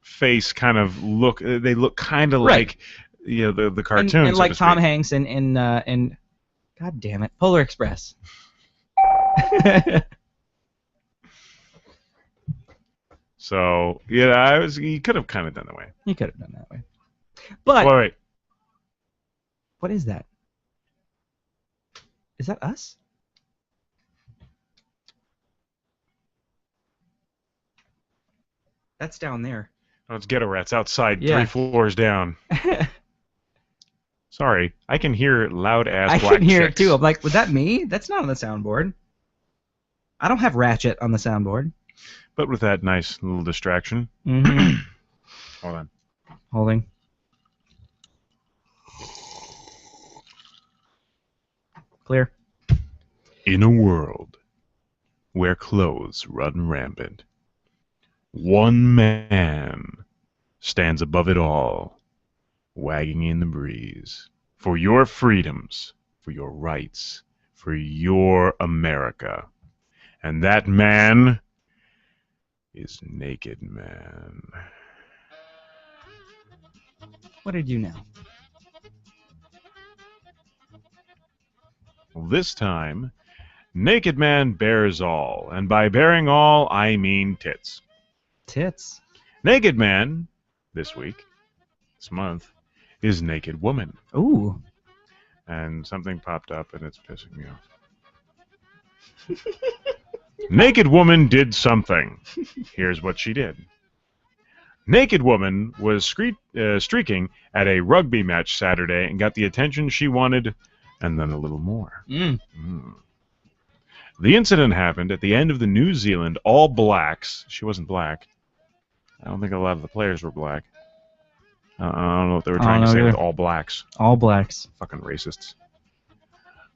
face kind of look. They look kind of like the cartoons. And like Tom Hanks in God damn it, Polar Express. So yeah, you could have kind of done that way. You could have done that way. But wait. What is that? Is that us? That's down there. Oh, it's Ghetto Rats outside, Yeah. 3 floors down. Sorry, I can hear loud-ass I black can hear it chicks. too. I'm like, was that me? That's not on the soundboard. I don't have Ratchet on the soundboard. But with that nice little distraction. Mm-hmm. Hold on. Holding. Clear. In a world where clothes run rampant, one man stands above it all, wagging in the breeze. For your freedoms, for your rights, for your America. And that man is Naked Man. What did you know? Well, this time, Naked Man bears all. And by bearing all, I mean tits. Tits. Naked Man, this week, this month, is Naked Woman. Ooh. And something popped up and it's pissing me off. Naked Woman did something. Here's what she did. Naked Woman was streaking at a rugby match Saturday and got the attention she wanted and then a little more. The incident happened at the end of the New Zealand All Blacks. She wasn't black. I don't think a lot of the players were black. I don't know what they were trying to say with All Blacks. All Blacks. Fucking racists.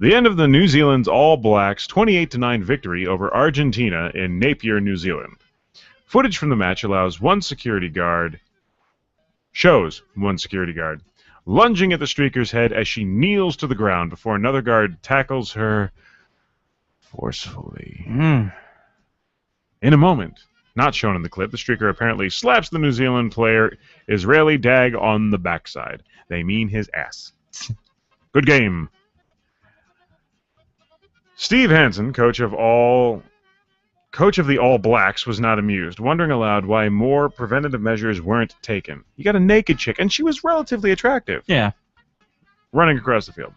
The end of the New Zealand's All Blacks 28-9 victory over Argentina in Napier, New Zealand. Footage from the match shows one security guard lunging at the streaker's head as she kneels to the ground before another guard tackles her forcefully. In a moment, not shown in the clip, the streaker apparently slaps the New Zealand player Israeli Dag on the backside. They mean his ass. Good game. Steve Hansen, coach of the All Blacks, was not amused, wondering aloud why more preventative measures weren't taken. You got a naked chick, and she was relatively attractive. Yeah. Running across the field.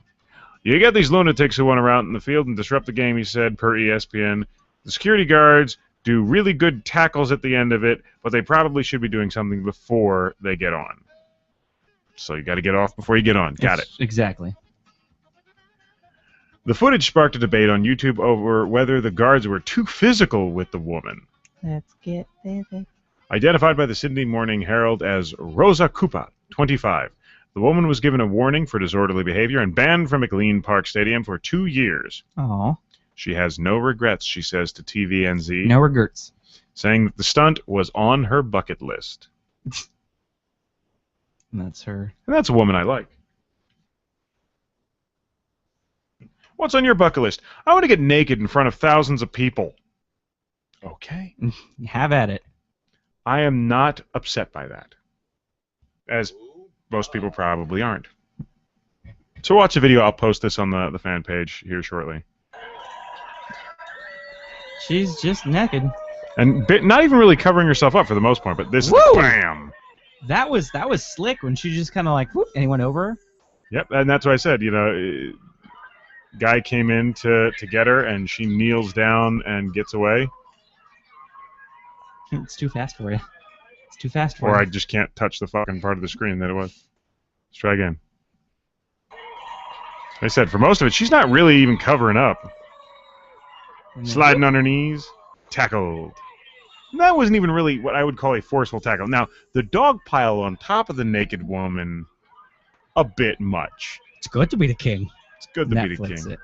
You get these lunatics who want to run in the field and disrupt the game, he said, per ESPN. The security guards do really good tackles at the end of it, but they probably should be doing something before they get on. So you got to get off before you get on. Got it. Exactly. The footage sparked a debate on YouTube over whether the guards were too physical with the woman. Let's get busy. Identified by the Sydney Morning Herald as Rosa Kupa, 25. The woman was given a warning for disorderly behavior and banned from McLean Park Stadium for 2 years. Oh, She has no regrets, she says to TVNZ, no regrets. saying that the stunt was on her bucket list. And that's her. And that's a woman I like. What's on your bucket list? I want to get naked in front of thousands of people. Okay. Have at it. I am not upset by that. As most people probably aren't. So watch the video. I'll post this on the fan page here shortly. She's just naked. And not even really covering herself up for the most part, but this is bam! That was slick when she just kind of like, whoop, and he went over her. Yep, and that's what I said, guy came in to get her, and she kneels down and gets away. It's too fast for you. It's too fast for you. Or I just can't touch the fucking part of the screen that it was. Let's try again. Like I said, for most of it, she's not really even covering up. Sliding on her knees. Tackled. And that wasn't even really what I would call a forceful tackle. Now, the dog pile on top of the naked woman, a bit much. It's good to be the king. It's good to be the Netflix king. it.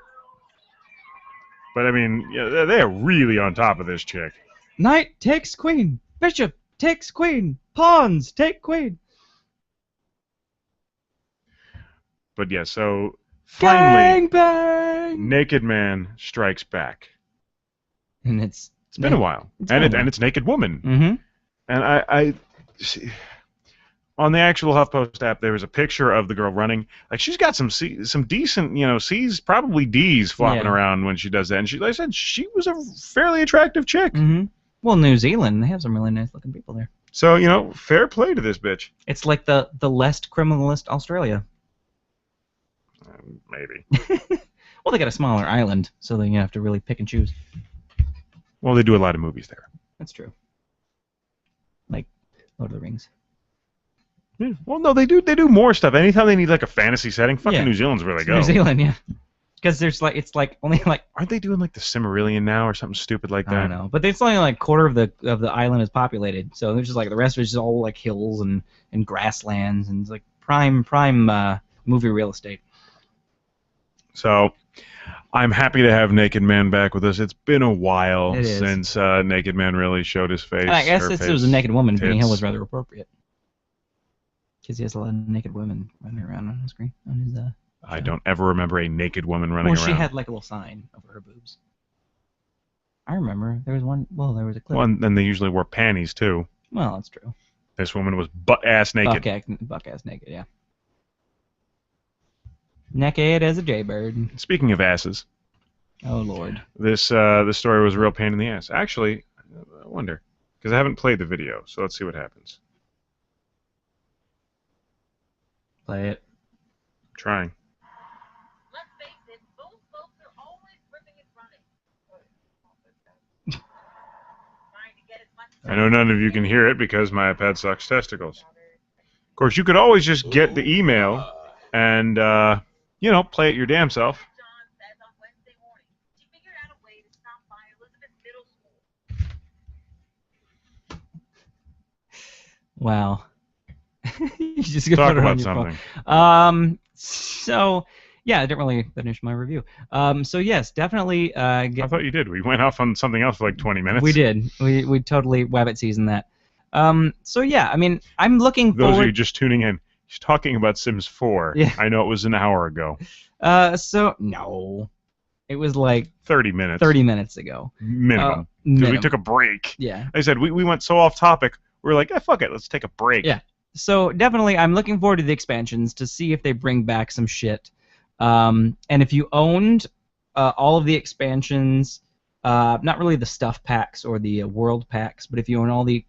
But, I mean, yeah, they're really on top of this chick. Knight takes queen. Bishop takes queen. Pawns take queen. But, yeah, so, finally, Gang bang! Naked Man strikes back. And it's been a while. And it's Naked Woman. Mm-hmm. And I see, on the actual HuffPost app, there was a picture of the girl running. Like, she's got some decent, C's, probably D's flopping around when she does that. And like I said, she was a fairly attractive chick. Mm-hmm. Well, New Zealand, they have some really nice looking people there. So, fair play to this bitch. It's like the less criminalist Australia. Maybe. Well, they got a smaller island, so they have to really pick and choose. Well, they do a lot of movies there. That's true. Like Lord of the Rings. Yeah. Well, no, they do more stuff. Anytime they need like a fantasy setting, fucking New Zealand's where they go. New Zealand, yeah. Because there's it's only aren't they doing like the Cimmerillion now or something stupid like that? I don't know, but it's only like quarter of the island is populated, so there's just like the rest of it's just all like hills and grasslands and it's like prime movie real estate. So, I'm happy to have Naked Man back with us. It's been a while since Naked Man really showed his face. I guess it was a naked woman. Tits. Benny Hill was rather appropriate. Because he has a lot of naked women running around on his screen. On his, I don't ever remember a naked woman running around. Well, she had like a little sign over her boobs. I remember. There was one. Well, there was a clip. Well, and they usually wore panties, too. Well, that's true. This woman was butt-ass naked. Buck-ass naked, yeah. Naked as a jaybird. Speaking of asses. Oh, Lord. This story was a real pain in the ass. Actually, I wonder. Because I haven't played the video, so let's see what happens. Play it. Trying. Let's face it, those folks are always ripping and running. Trying to get as much I know none of you can hear it because my iPad sucks testicles. Of course, you could always just get the email and, play it your damn self. John says on Wednesday morning she figured out a way to stop by Elizabeth Middle School. Wow. You just Talk put it about on your something. phone. So yeah, I didn't really finish my review. So yes, definitely. I thought you did. We went off on something else for like 20 minutes. We did. We totally Wabbit seasoned that. So yeah, I mean, I'm looking Those forward. of you just tuning in, he's talking about Sims 4. Yeah. I know it was an hour ago. So no, it was like 30 minutes. 30 minutes ago. Minimum. Because we took a break. Yeah. Like I said, we went so off topic. We were like, fuck it, let's take a break. Yeah. So definitely, I'm looking forward to the expansions to see if they bring back some shit. And if you owned all of the expansions, not really the stuff packs or the world packs, but if you own all the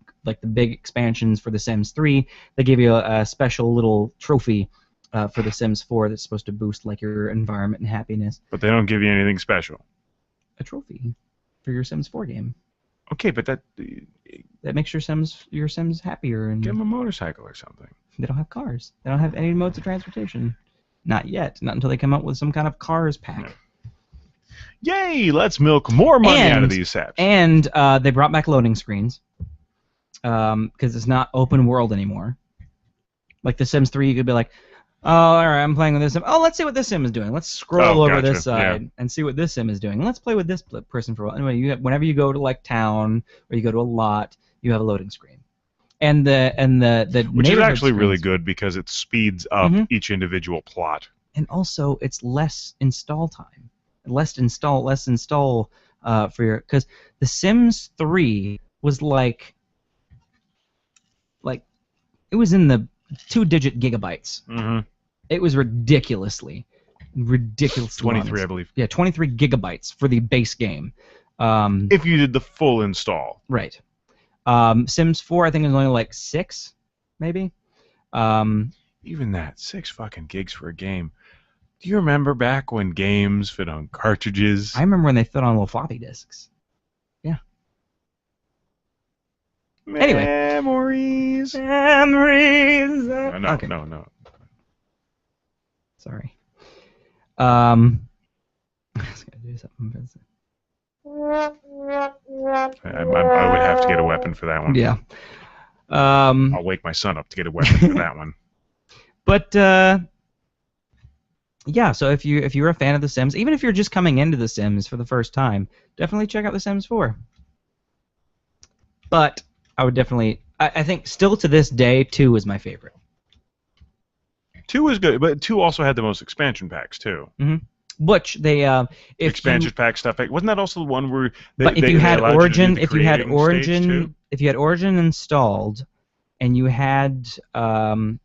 big expansions for The Sims 3, they give you a special little trophy for The Sims 4 that's supposed to boost your environment and happiness. But they don't give you anything special. A trophy for your Sims 4 game. Okay, but that makes your Sims happier and give them a motorcycle or something. They don't have cars. They don't have any modes of transportation. Not yet. Not until they come up with some kind of cars pack. No. Yay! Let's milk more money out of these saps. And they brought back loading screens because it's not open world anymore. Like The Sims 3, you could be like, Oh, all right, I'm playing with this sim. Oh, let's see what this sim is doing. Let's scroll Oh, over gotcha, this side and see what this sim is doing. Let's play with this person for a while. Anyway, whenever you go to like town or you go to a lot, you have a loading screen. And the Which is neighborhood actually really screens- good because it speeds up Mhm. each individual plot. And also it's less install time, less install for your, because The Sims 3 was like it was in the 2-digit gigabytes. Mm-hmm. It was ridiculously 23, long. I believe. Yeah, 23 gigabytes for the base game. If you did the full install. Right. Sims 4, I think, is only like 6, maybe. Even that, 6 fucking gigs for a game. Do you remember back when games fit on cartridges? I remember when they fit on little floppy disks. Anyway. Memories. No, Okay. no. Sorry. I was gonna do something. I would have to get a weapon for that one. Yeah. I'll wake my son up to get a weapon for that one. But yeah, so if you're a fan of The Sims, even if you're just coming into The Sims for the first time, definitely check out The Sims 4. But I would definitely, I think still to this day, 2 is my favorite. 2 was good, but 2 also had the most expansion packs too. Which they if Expansion you, pack stuff. Wasn't that also the one where but if you had allowed you to do Origin, the if you had creating stage, too? Origin, if you had Origin installed, and you had The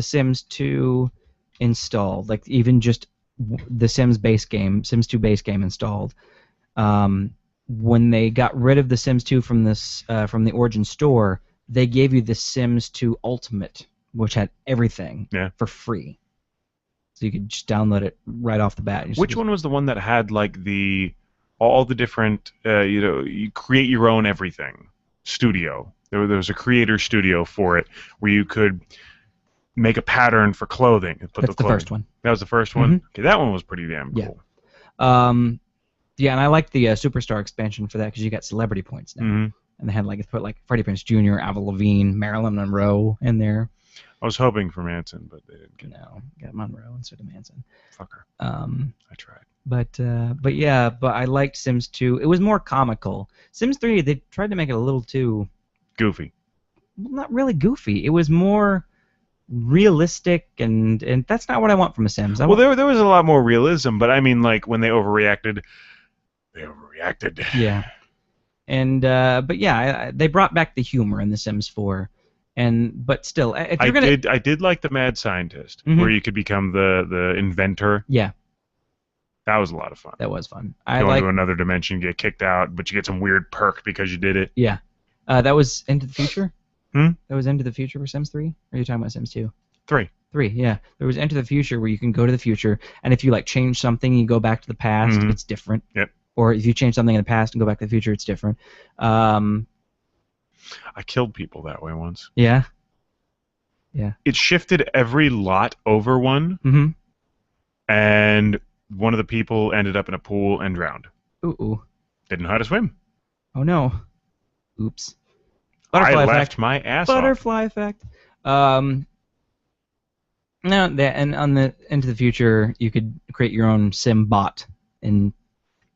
Sims 2 installed, like even just the Sims base game, Sims 2 base game installed, when they got rid of The Sims 2 from the Origin store, they gave you The Sims 2 Ultimate, which had everything for free. So you could just download it right off the bat. Which one was the one that had like all the different you create your own everything studio? There was a creator studio for it where you could make a pattern for clothing and put That's the first one. That was the first one. Okay, that one was pretty damn cool. Yeah, and I liked the Superstar expansion for that because you got celebrity points now, and they had put Freddie Prinze Jr., Avril Lavigne, Marilyn Monroe in there. I was hoping for Manson, but they didn't get Got Monroe instead of Manson. Fuck her. I tried. But I liked Sims 2. It was more comical. Sims 3, they tried to make it a little too goofy. Well, not really goofy. It was more realistic, and that's not what I want from a Sims. There was a lot more realism, but I mean, like when they overreacted. Yeah. And but yeah, they brought back the humor in The Sims 4. But still, if you're I did like the mad scientist, where you could become the inventor. Yeah. That was a lot of fun. That was fun. Go into another dimension, get kicked out, but you get some weird perk because you did it. Yeah. That was Into the Future? That was Into the Future for Sims 3? Or are you talking about Sims 2? 3. 3, yeah. There was Into the Future where you can go to the future, and if you change something, you go back to the past, it's different. Yep. Or if you change something in the past and go back to the future, it's different. I killed people that way once. Yeah. Yeah. It shifted every lot over one, and one of the people ended up in a pool and drowned. Ooh. Didn't know how to swim. Oh no. Oops. Butterfly effect. My ass Butterfly off. effect. No, and on the Into the Future, you could create your own Sim bot, and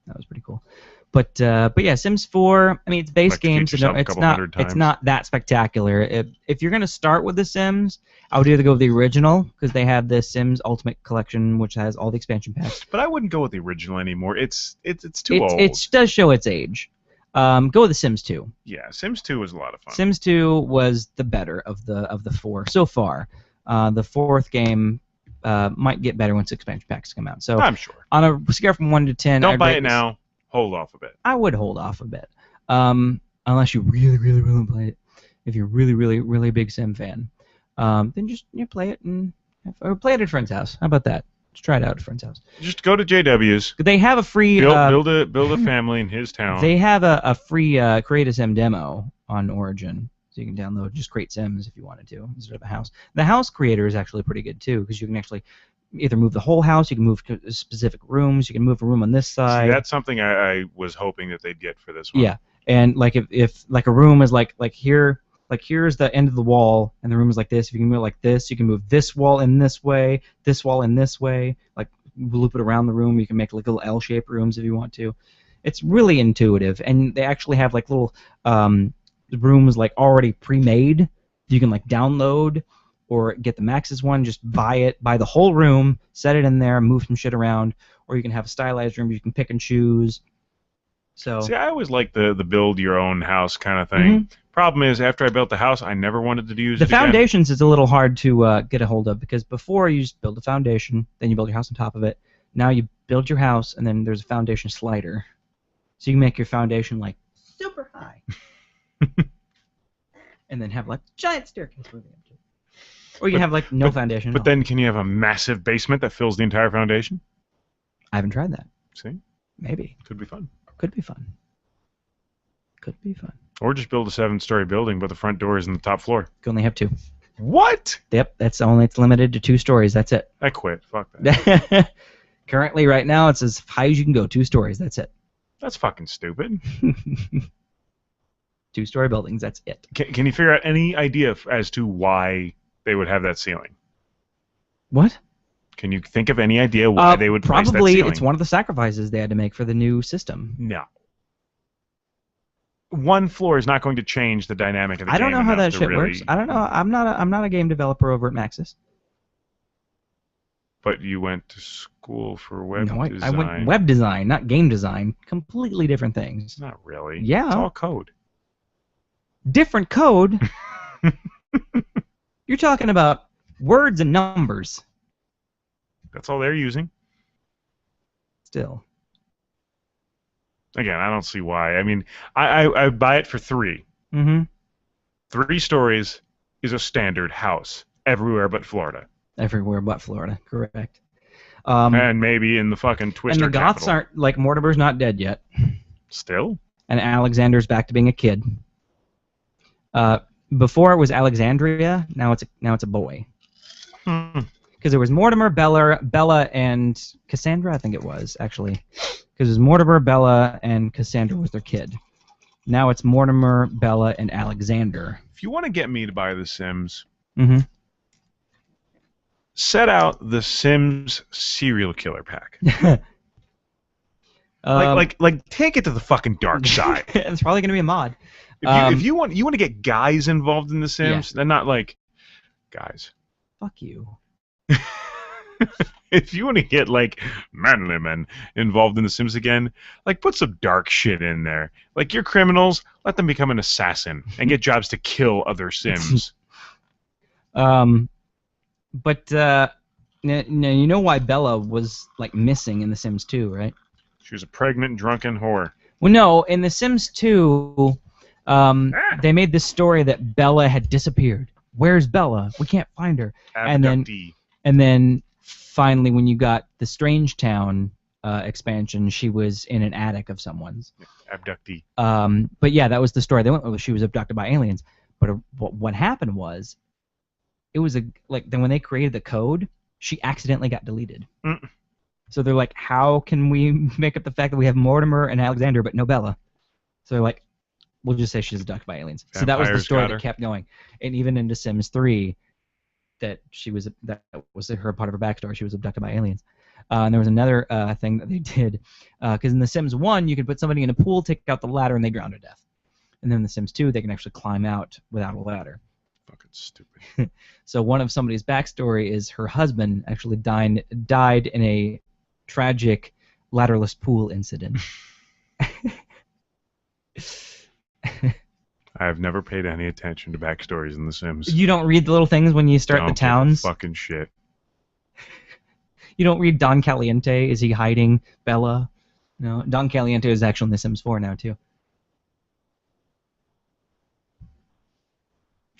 that was pretty cool. But yeah, Sims 4. I mean, it's base game, so it's not that spectacular. If you're gonna start with The Sims, I would either go with the original because they have the Sims Ultimate Collection, which has all the expansion packs. But I wouldn't go with the original anymore. It's too old. It does show its age. Go with The Sims 2. Yeah, Sims 2 was a lot of fun. Sims 2 was the better of the 4 so far. The fourth game might get better once expansion packs come out. So I'm sure. On a scale from 1 to 10, don't buy it now. Hold off a bit. I would hold off a bit, unless you really, really, really play it. If you're really, really, really big Sim fan, then just play it or play it at a friend's house. How about that? Just try it out at a friend's house. Just go to JW's. They have a free build a family in his town. They have a free Create a Sim demo on Origin, so you can download just Create Sims if you wanted to instead of a house. The house creator is actually pretty good too because you can actually either move the whole house, you can move specific rooms, you can move a room on this side. See, that's something I was hoping that they'd get for this one. Yeah, and if a room is like here, like here's the end of the wall, and the room is like this. If you can move it like this, you can move this wall in this way, this wall in this way. Like loop it around the room. You can make like little L-shaped rooms if you want to. It's really intuitive, and they actually have like little rooms like already pre-made. You can like download or get the Maxis one. Just buy the whole room, set it in there, move some shit around, or you can have a stylized room you can pick and choose. So See, I always like the build your own house kind of thing. Problem is, after I built the house, I never wanted to use the it again. foundations is a little hard to get a hold of, because before you just build a foundation, then you build your house on top of it. Now you build your house, and then there's a foundation slider. So you can make your foundation like super high. And then have like giant staircase moving up to it. Or you can have like no foundation at But all. then can you have a massive basement that fills the entire foundation? I haven't tried that. See? Maybe. Could be fun. Could be fun. Could be fun. Or just build a 7-story building, but the front door is in the top floor. You can only have 2. What? Yep, it's limited to 2 stories. That's it. I quit. Fuck that. Currently, right now, it's as high as you can go. 2 stories. That's it. That's fucking stupid. 2-story buildings. That's it. Can you figure out any idea as to why they would have that ceiling? What? Can you think of any idea why they would place that probably ceiling? it's one of the sacrifices they had to make for the new system. No. One floor is not going to change the dynamic of the game. I don't know how enough that to shit really... works. I don't know. I'm not a game developer over at Maxis. But you went to school for web design. I went web design, not game design. Completely different things. Not really. Yeah. It's all code. Different code. You're talking about words and numbers. That's all they're using. Still. Again, I don't see why. I mean, I buy it for 3. Mm-hmm. 3 stories is a standard house everywhere but Florida. Everywhere but Florida, correct. And maybe in the fucking Twister And the Goths capital. aren't, like, Mortimer's not dead yet. Still? And Alexander's back to being a kid. Before it was Alexandria, now it's a boy. Because there was Mortimer, Bella, and Cassandra, I think it was, actually. Because it was Mortimer, Bella, and Cassandra was their kid. Now it's Mortimer, Bella, and Alexander. If you want to get me to buy The Sims, Mm-hmm. set out The Sims serial killer pack. Like take it to the fucking dark side. It's probably going to be a mod. If you want to get guys involved in The Sims, then not like guys. Fuck you. If you want to get like manly men involved in The Sims again, like put some dark shit in there. Like your criminals, let them become an assassin and get jobs to kill other Sims. But now you know why Bella was like missing in The Sims 2, right? She was a pregnant, drunken whore. Well, no, in The Sims 2, they made this story that Bella had disappeared. Where's Bella? We can't find her. Abductee. And then finally, when you got the Strange Town expansion, she was in an attic of someone's. Abductee. But yeah, that was the story. They went, she was abducted by aliens. But what happened was, it was then when they created the code, she accidentally got deleted. So they're like, how can we make up the fact that we have Mortimer and Alexander but no Bella? So they're like, we'll just say she's abducted by aliens. So that was the Vampires story got that her. kept going. And even into Sims 3, that was her part of her backstory. She was abducted by aliens. And there was another thing that they did, because in The Sims 1, you could put somebody in a pool, take out the ladder, and they drown to death. And then in The Sims 2, they can actually climb out without a ladder. Fucking stupid. So one of somebody's backstory is her husband actually died in a tragic ladderless pool incident. I have never paid any attention to backstories in The Sims. You don't read the little things when you start Don't the give a towns? fucking shit. You don't read Don Caliente? Is he hiding Bella? No, Don Caliente is actually in The Sims 4 now, too.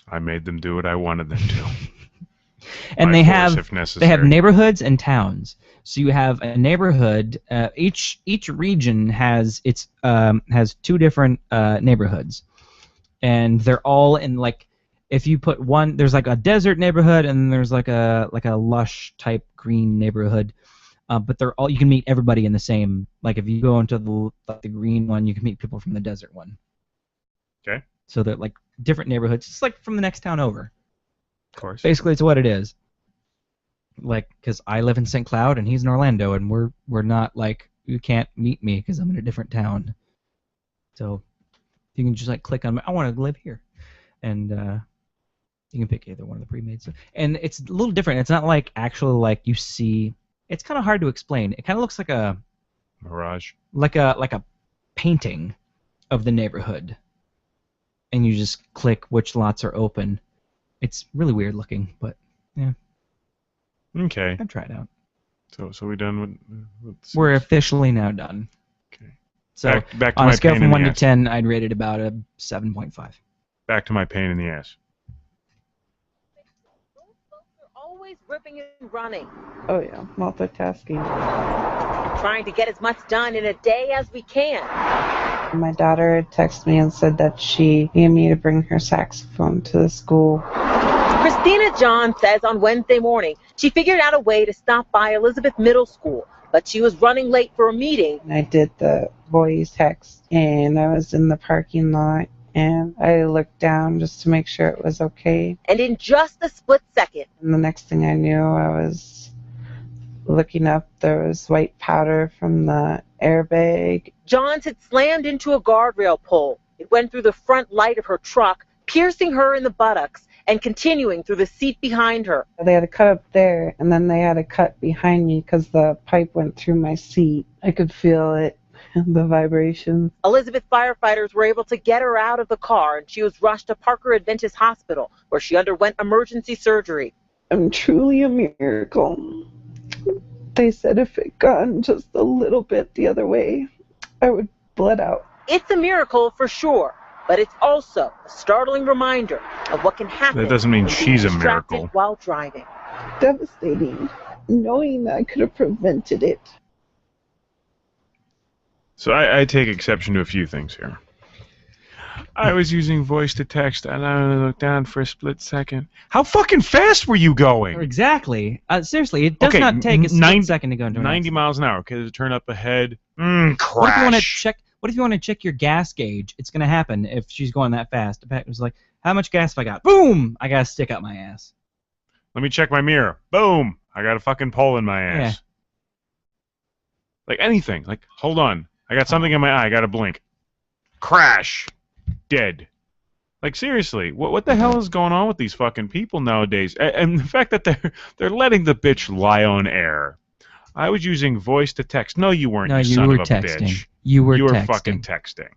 I made them do what I wanted them to. And By they force, have if necessary. neighborhoods and towns. So you have a neighborhood. Each region has its has 2 different neighborhoods, and they're all in like. If you put one, there's like a desert neighborhood, and there's like a lush type green neighborhood, but they're all, you can meet everybody in the same. Like if you go into the green one, you can meet people from the desert one. Okay. So that like different neighborhoods, just like from the next town over. Of course. Basically, it's what it is. Like, because I live in St. Cloud and he's in Orlando, and we're not like, you can't meet me because I'm in a different town. So you can just like click on, I want to live here, and you can pick either one of the pre-made stuff. And it's a little different. It's not like actually like you see. It's kind of hard to explain. It kind of looks like a Mirage. like a painting of the neighborhood, and you just click which lots are open. It's really weird looking, but yeah, Okay. I'd try it out. So we done with We're officially now done. Okay. So Back to on my a scale pain from in 1 the to ass. 10, I'd rate it about a 7.5. Back to my pain in the ass. Those folks are always ripping and running, Oh yeah, multitasking. trying to get as much done in a day as we can. My daughter had texted me and said that she needed me to bring her saxophone to the school. Christina John says on Wednesday morning she figured out a way to stop by Elizabeth Middle School, but she was running late for a meeting. And I did the voice text, and I was in the parking lot, and I looked down just to make sure it was okay. And in just a split second, And the next thing I knew, I was looking up. There was white powder from the airbag. Johns had slammed into a guardrail pole. It went through the front light of her truck, piercing her in the buttocks and continuing through the seat behind her. They had a cut up there, and then they had a cut behind me because the pipe went through my seat. I could feel it, the vibrations. Elizabeth firefighters were able to get her out of the car, and she was rushed to Parker Adventist Hospital, where she underwent emergency surgery. I'm truly a miracle. They said if it gone just a little bit the other way, I would bled out. It's a miracle for sure, but it's also a startling reminder of what can happen. That doesn't mean when being she's a distracted miracle. while driving. Devastating, knowing that I could have prevented it. So I take exception to a few things here. I was using voice to text, and I only looked down for a split second. How fucking fast were you going? Exactly. Seriously, it does Okay, not take a split 90 second to go into an 90 accident. miles an hour. Okay, turn up ahead. What if you want to Crash. check? What if you want to check your gas gauge? It's gonna happen if she's going that fast. The pack was like, how much gas have I got? Boom! I gotta stick up my ass. Let me check my mirror. Boom! I got a fucking pole in my ass. Yeah. Like anything. Like, hold on. I got something in my eye. I gotta blink. Crash. Dead. Like, seriously, what the hell is going on with these fucking people nowadays? And the fact that they're letting the bitch lie on air. I was using voice to text. No, you weren't. No, you you son were of a texting. bitch. You were texting. fucking texting.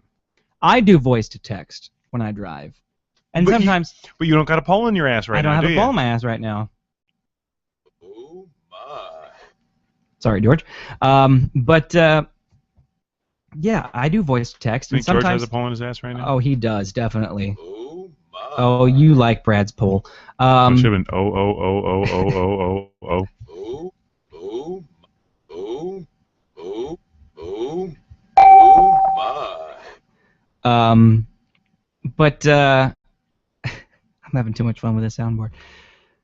I do voice to text when I drive, and But you- sometimes But you don't got a pole in your ass right I don't now, have do a you? ball in my ass right now. Oh my. Sorry, George. But yeah, I do voice to text, Think and George sometimes. has a pole in his ass right now? Oh, he does definitely. Oh my. Oh, you like Brad's pole. It should have been oh. Oh. Oh. Oh. Oh. Oh. Oh my. But I'm having too much fun with this soundboard.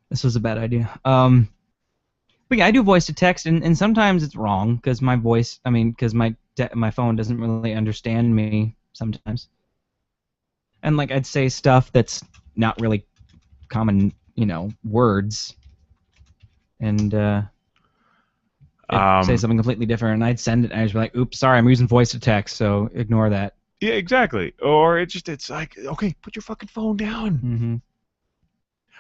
This was a bad idea. But yeah, I do voice to text, and sometimes it's wrong because my voice. I mean, because my phone doesn't really understand me sometimes. And like I'd say stuff that's not really common, words, and it'd say something completely different, and I'd send it, and I'd be like, "Oops, sorry, I'm using voice to text, so ignore that." Yeah, exactly. Or it's like, okay, put your fucking phone down. Mm-hmm.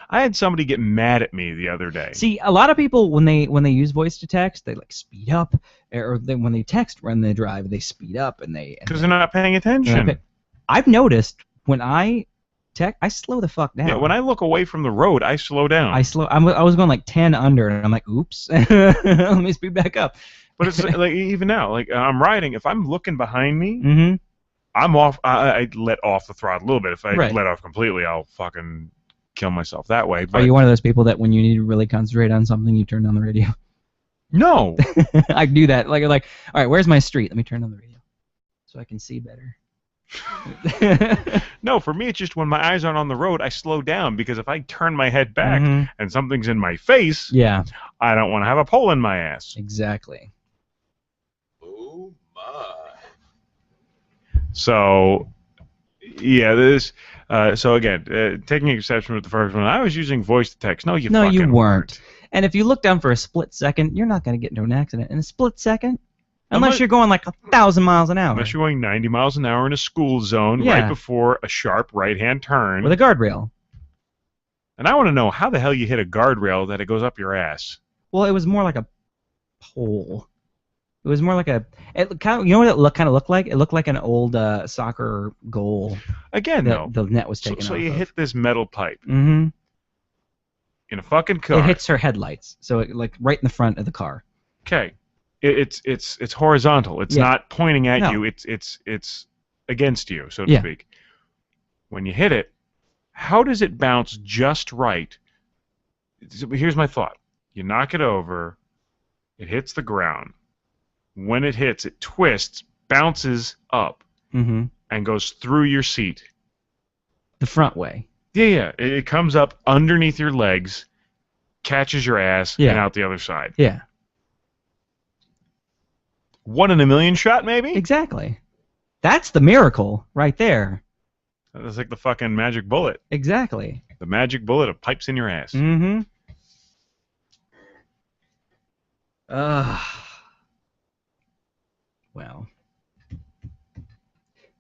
I had somebody get mad at me the other day. See, a lot of people when they use voice to text, they like speed up, or when they text when they drive, they speed up and they. Because they're not paying attention. I've noticed when I text, I slow the fuck down. Yeah, when I look away from the road, I slow down. I was going like 10 under, and I'm like, oops, let me speed back up. But it's like even now, like I'm riding. If I'm looking behind me, Mm-hmm. I'm off. I let off the throttle a little bit. If I Right. let off completely, I'll fucking kill myself that way. Are But you one of those people that when you need to really concentrate on something, you turn on the radio? no, I do that. Like, all right, where's my street? Let me turn on the radio so I can see better. no. For me, it's just when my eyes aren't on the road, I slow down because if I turn my head back Mhm. and something's in my face, Yeah, I don't want to have a pole in my ass. exactly. Oh my. So, yeah, So again, taking exception with the first one, I was using voice to text. No, you No, fucking you weren't. And if you look down for a split second, you're not going to get into an accident in a split second. Unless you're going like 1,000 miles an hour. Unless you're going 90 miles an hour in a school zone right before a sharp right-hand turn. With a guardrail. And I want to know how the hell you hit a guardrail that it goes up your ass. Well, it was more like a pole. It was more like a... It kind of, you know what it kind of looked like? It looked like an old soccer goal. Again, though. The net was taken off. So you hit this metal pipe. Mm-hmm. In a fucking car. It hits her headlights. So it, like right in the front of the car. Okay. It's horizontal. It's not pointing at you. It's against you, so to speak. When you hit it, how does it bounce just right? Here's my thought. You knock it over, it hits the ground. When it hits, it twists, bounces up, and goes through your seat. The front way. Yeah. It comes up underneath your legs, catches your ass, and out the other side. Yeah. 1 in a million shot, maybe? Exactly. That's the miracle right there. That's like the fucking magic bullet. Exactly. The magic bullet of pipes in your ass. Mm-hmm. Well.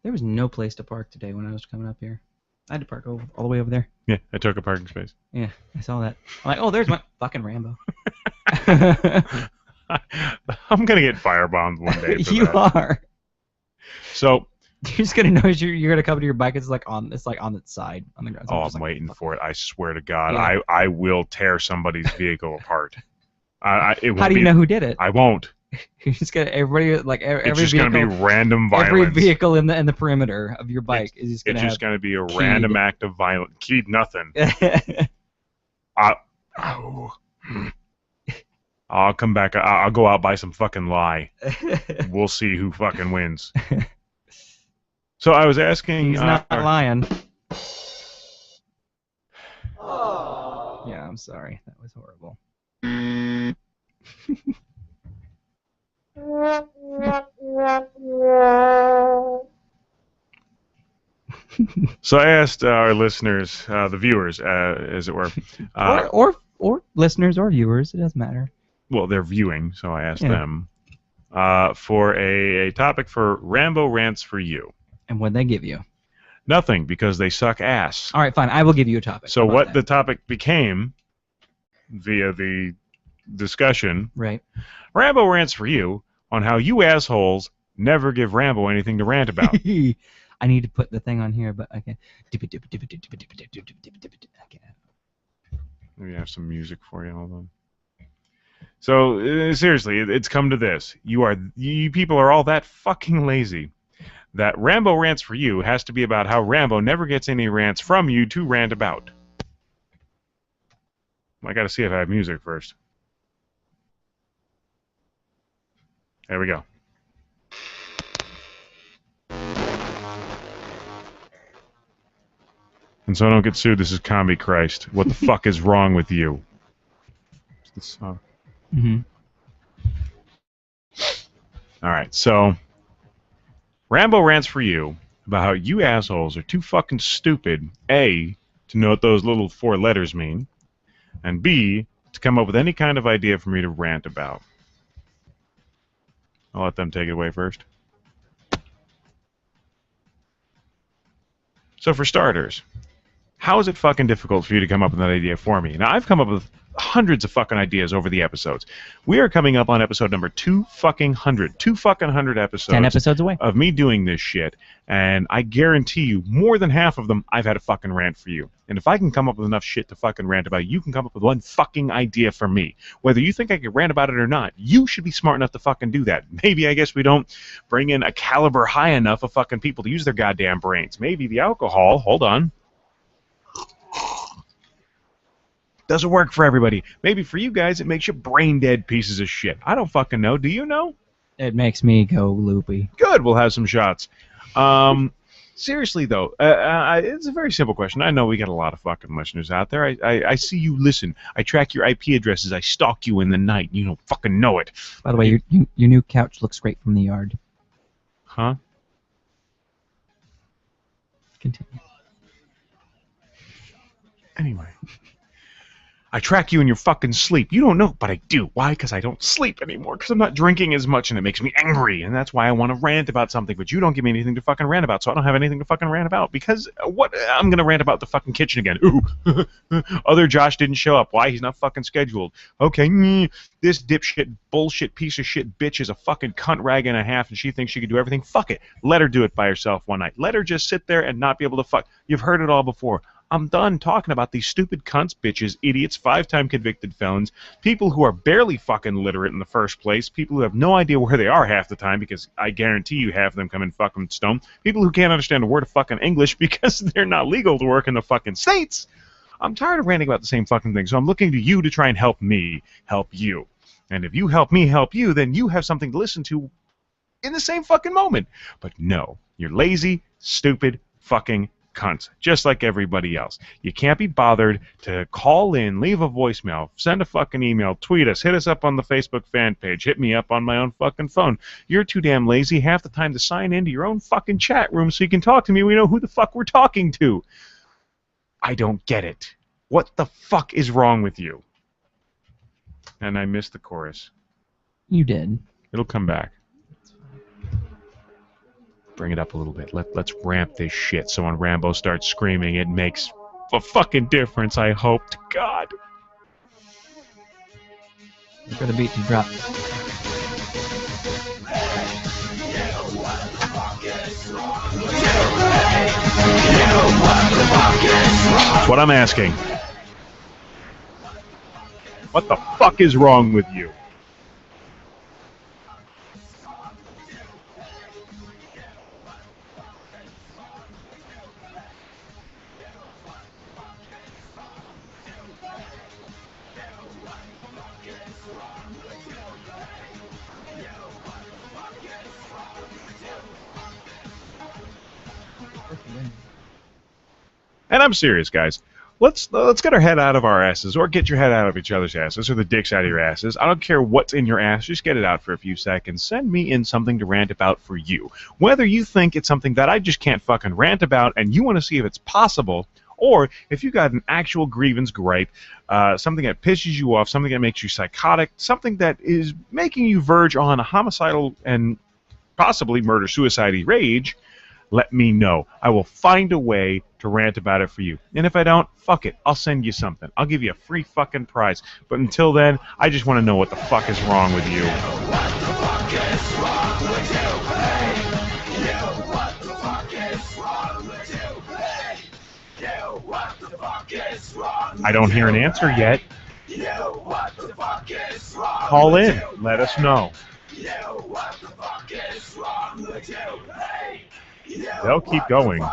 There was no place to park today when I was coming up here. I had to park all the way over there. Yeah, I took a parking space. Yeah, I saw that. I'm like, oh, there's my fucking Rambo. I'm gonna get firebombed one day. You are. So you're just gonna notice you're gonna come to your bike. It's like on its side on the ground. So I'm waiting for it. I swear to God, I will tear somebody's vehicle apart. How do you know who did it? I won't. You're just gonna everybody like every It's just vehicle, gonna be random violence. Every vehicle in the perimeter of your bike is just gonna have. It's just gonna be a random act of violence. Keyed nothing. I'll come back. I'll go out buy some fucking lie. We'll see who fucking wins. So I was asking. He's not lying. Oh. Yeah, I'm sorry. That was horrible. So I asked our listeners, the viewers, as it were, or listeners or viewers, it doesn't matter. Well, they're viewing, so I asked them for a topic for Rambo rants for you. And what'd they give you? Nothing, because they suck ass. All right, fine. I will give you a topic. So what the topic became, via the discussion, right? Rambo rants for you on how you assholes never give Rambo anything to rant about. I need to put the thing on here, but I can't. Maybe I have some music for you. Hold on. So seriously, it's come to this: you people are all that fucking lazy that Rambo rants for you has to be about how Rambo never gets any rants from you to rant about. I got to see if I have music first. There we go. And so I don't get sued. This is Combi Christ. What the fuck is wrong with you? All right, so Rambo rants for you about how you assholes are too fucking stupid, A, to know what those little 4 letters mean, and B, to come up with any kind of idea for me to rant about. I'll let them take it away first. So for starters, how is it fucking difficult for you to come up with an idea for me? Now, I've come up with hundreds of fucking ideas over the episodes. We are coming up on episode number 200 episodes. 10 episodes away. Of me doing this shit, and I guarantee you, more than half of them, I've had a fucking rant for you. And if I can come up with enough shit to fucking rant about, you can come up with one fucking idea for me. Whether you think I can rant about it or not, you should be smart enough to fucking do that. Maybe, I guess we don't bring in a caliber high enough of fucking people to use their goddamn brains. Maybe the alcohol, hold on, doesn't work for everybody. Maybe for you guys, it makes you brain dead pieces of shit. I don't fucking know. Do you know? It makes me go loopy. Good. We'll have some shots. Seriously, though, it's a very simple question. I know we got a lot of fucking listeners out there. I see you listen. I track your IP addresses. I stalk you in the night. You don't fucking know it. By the way, your new couch looks great from the yard. Huh? Continue. Anyway. I track you in your fucking sleep. You don't know, but I do. Why? Because I don't sleep anymore. Because I'm not drinking as much, and it makes me angry. And that's why I want to rant about something. But you don't give me anything to fucking rant about, so I don't have anything to fucking rant about. Because what? I'm gonna rant about the fucking kitchen again. Ooh, other Josh didn't show up. Why? He's not fucking scheduled. Okay, this dipshit, bullshit, piece of shit bitch is a fucking cunt rag and a half, and she thinks she can do everything. Fuck it. Let her do it by herself one night. Let her just sit there and not be able to fuck. You've heard it all before. I'm done talking about these stupid cunts, bitches, idiots, 5-time convicted felons, people who are barely fucking literate in the first place, people who have no idea where they are half the time because I guarantee you half of them come in fucking stone, people who can't understand a word of fucking English because they're not legal to work in the fucking States. I'm tired of ranting about the same fucking thing, so I'm looking to you to try and help me help you. And if you help me help you, then you have something to listen to in the same fucking moment. But no, you're lazy, stupid, fucking cunts, just like everybody else. You can't be bothered to call in, leave a voicemail, send a fucking email, tweet us, hit us up on the Facebook fan page, hit me up on my own fucking phone. You're too damn lazy half the time to sign into your own fucking chat room so you can talk to me. We know who the fuck we're talking to. I don't get it. What the fuck is wrong with you? And I missed the chorus. You did. It'll come back. Bring it up a little bit. Let's ramp this shit so when Rambo starts screaming, it makes a fucking difference, I hope to God. Wait for the beat to drop. That's what I'm asking. What the fuck is wrong with you? And I'm serious, guys. Let's get our head out of our asses, or get your head out of each other's asses, or the dicks out of your asses. I don't care what's in your ass. Just get it out for a few seconds. Send me in something to rant about for you. Whether you think it's something that I just can't fucking rant about and you want to see if it's possible, or if you got an actual grievance gripe, something that pisses you off, something that makes you psychotic, something that is making you verge on a homicidal and possibly murder-suicide rage, let me know. I will find a way to rant about it for you. And if I don't, fuck it. I'll send you something. I'll give you a free fucking prize. But until then, I just want to know what the fuck is wrong with you. I don't hear an answer yet. Call in. Let us know. They'll keep going.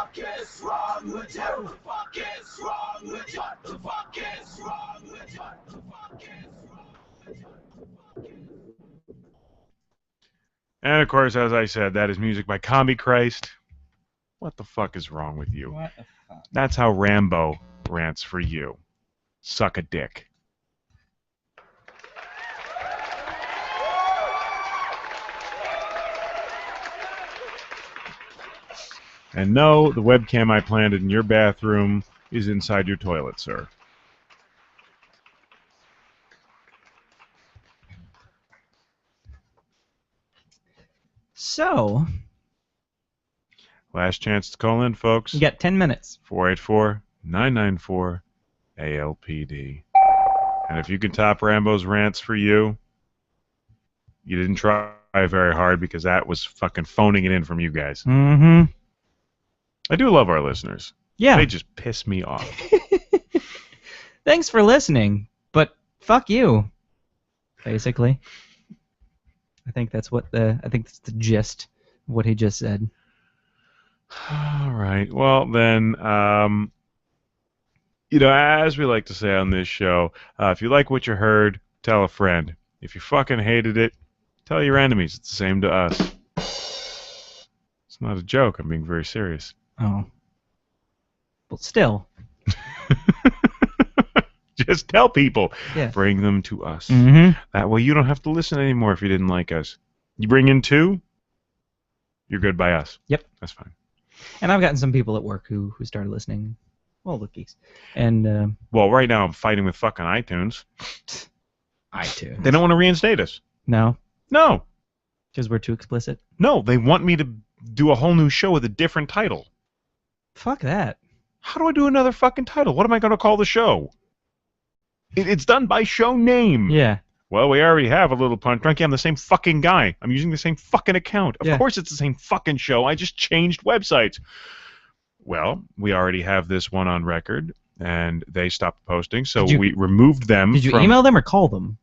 And of course, as I said, that is music by Combi Christ. What the fuck is wrong with you? What the fuck? That's how Rambo rants for you. Suck a dick. And no, the webcam I planted in your bathroom is inside your toilet, sir. So, Last chance to call in, folks. you got 10 minutes. 484-994-ALPD. And if you can top Rambo's rants for you, you didn't try very hard because that was fucking phoning it in from you guys. Mm-hmm. I do love our listeners. Yeah. They just piss me off. Thanks for listening, but fuck you. Basically. I think that's the gist of what he just said. All right. Well, then, as we like to say on this show, if you like what you heard, tell a friend. If you fucking hated it, tell your enemies. It's the same to us. It's not a joke. I'm being very serious. Oh. Well, still. Just tell people. Yeah. Bring them to us. Mm-hmm. That way you don't have to listen anymore if you didn't like us. You bring in 2, you're good by us. Yep. That's fine. And I've gotten some people at work who started listening. Well, lookies. And Well, right now I'm fighting with fucking iTunes. iTunes. They don't want to reinstate us. No, No. because we're too explicit. No, they want me to do a whole new show with a different title. Fuck that. How do I do another fucking title? What am I going to call the show? It's done by show name. Yeah. Well, we already have a Little Punch Drunk. Yeah, I'm the same fucking guy. I'm using the same fucking account. Of Yeah. course it's the same fucking show. I just changed websites. Well, we already have this one on record, and they stopped posting, so we removed them. Did you from email them or call them?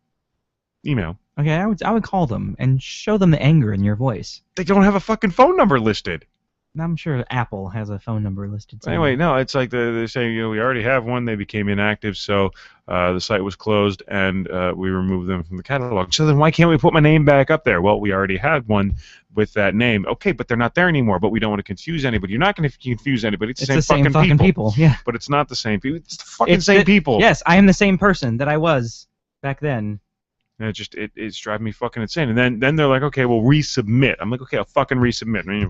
Email. Okay, I would call them and show them the anger in your voice. They don't have a fucking phone number listed. I'm sure Apple has a phone number listed somewhere. Anyway, no, it's like they say, we already have one. They became inactive, so the site was closed, and we removed them from the catalog. So then why can't we put my name back up there? Well, we already had one with that name. Okay, but they're not there anymore, but we don't want to confuse anybody. You're not going to confuse anybody. It's the same fucking people. Yeah. But it's not the same people. It's the fucking same people. Yes, I am the same person that I was back then. And it's driving me fucking insane. And then they're like, okay, well, resubmit. I'm like, okay, I'll fucking resubmit. I mean,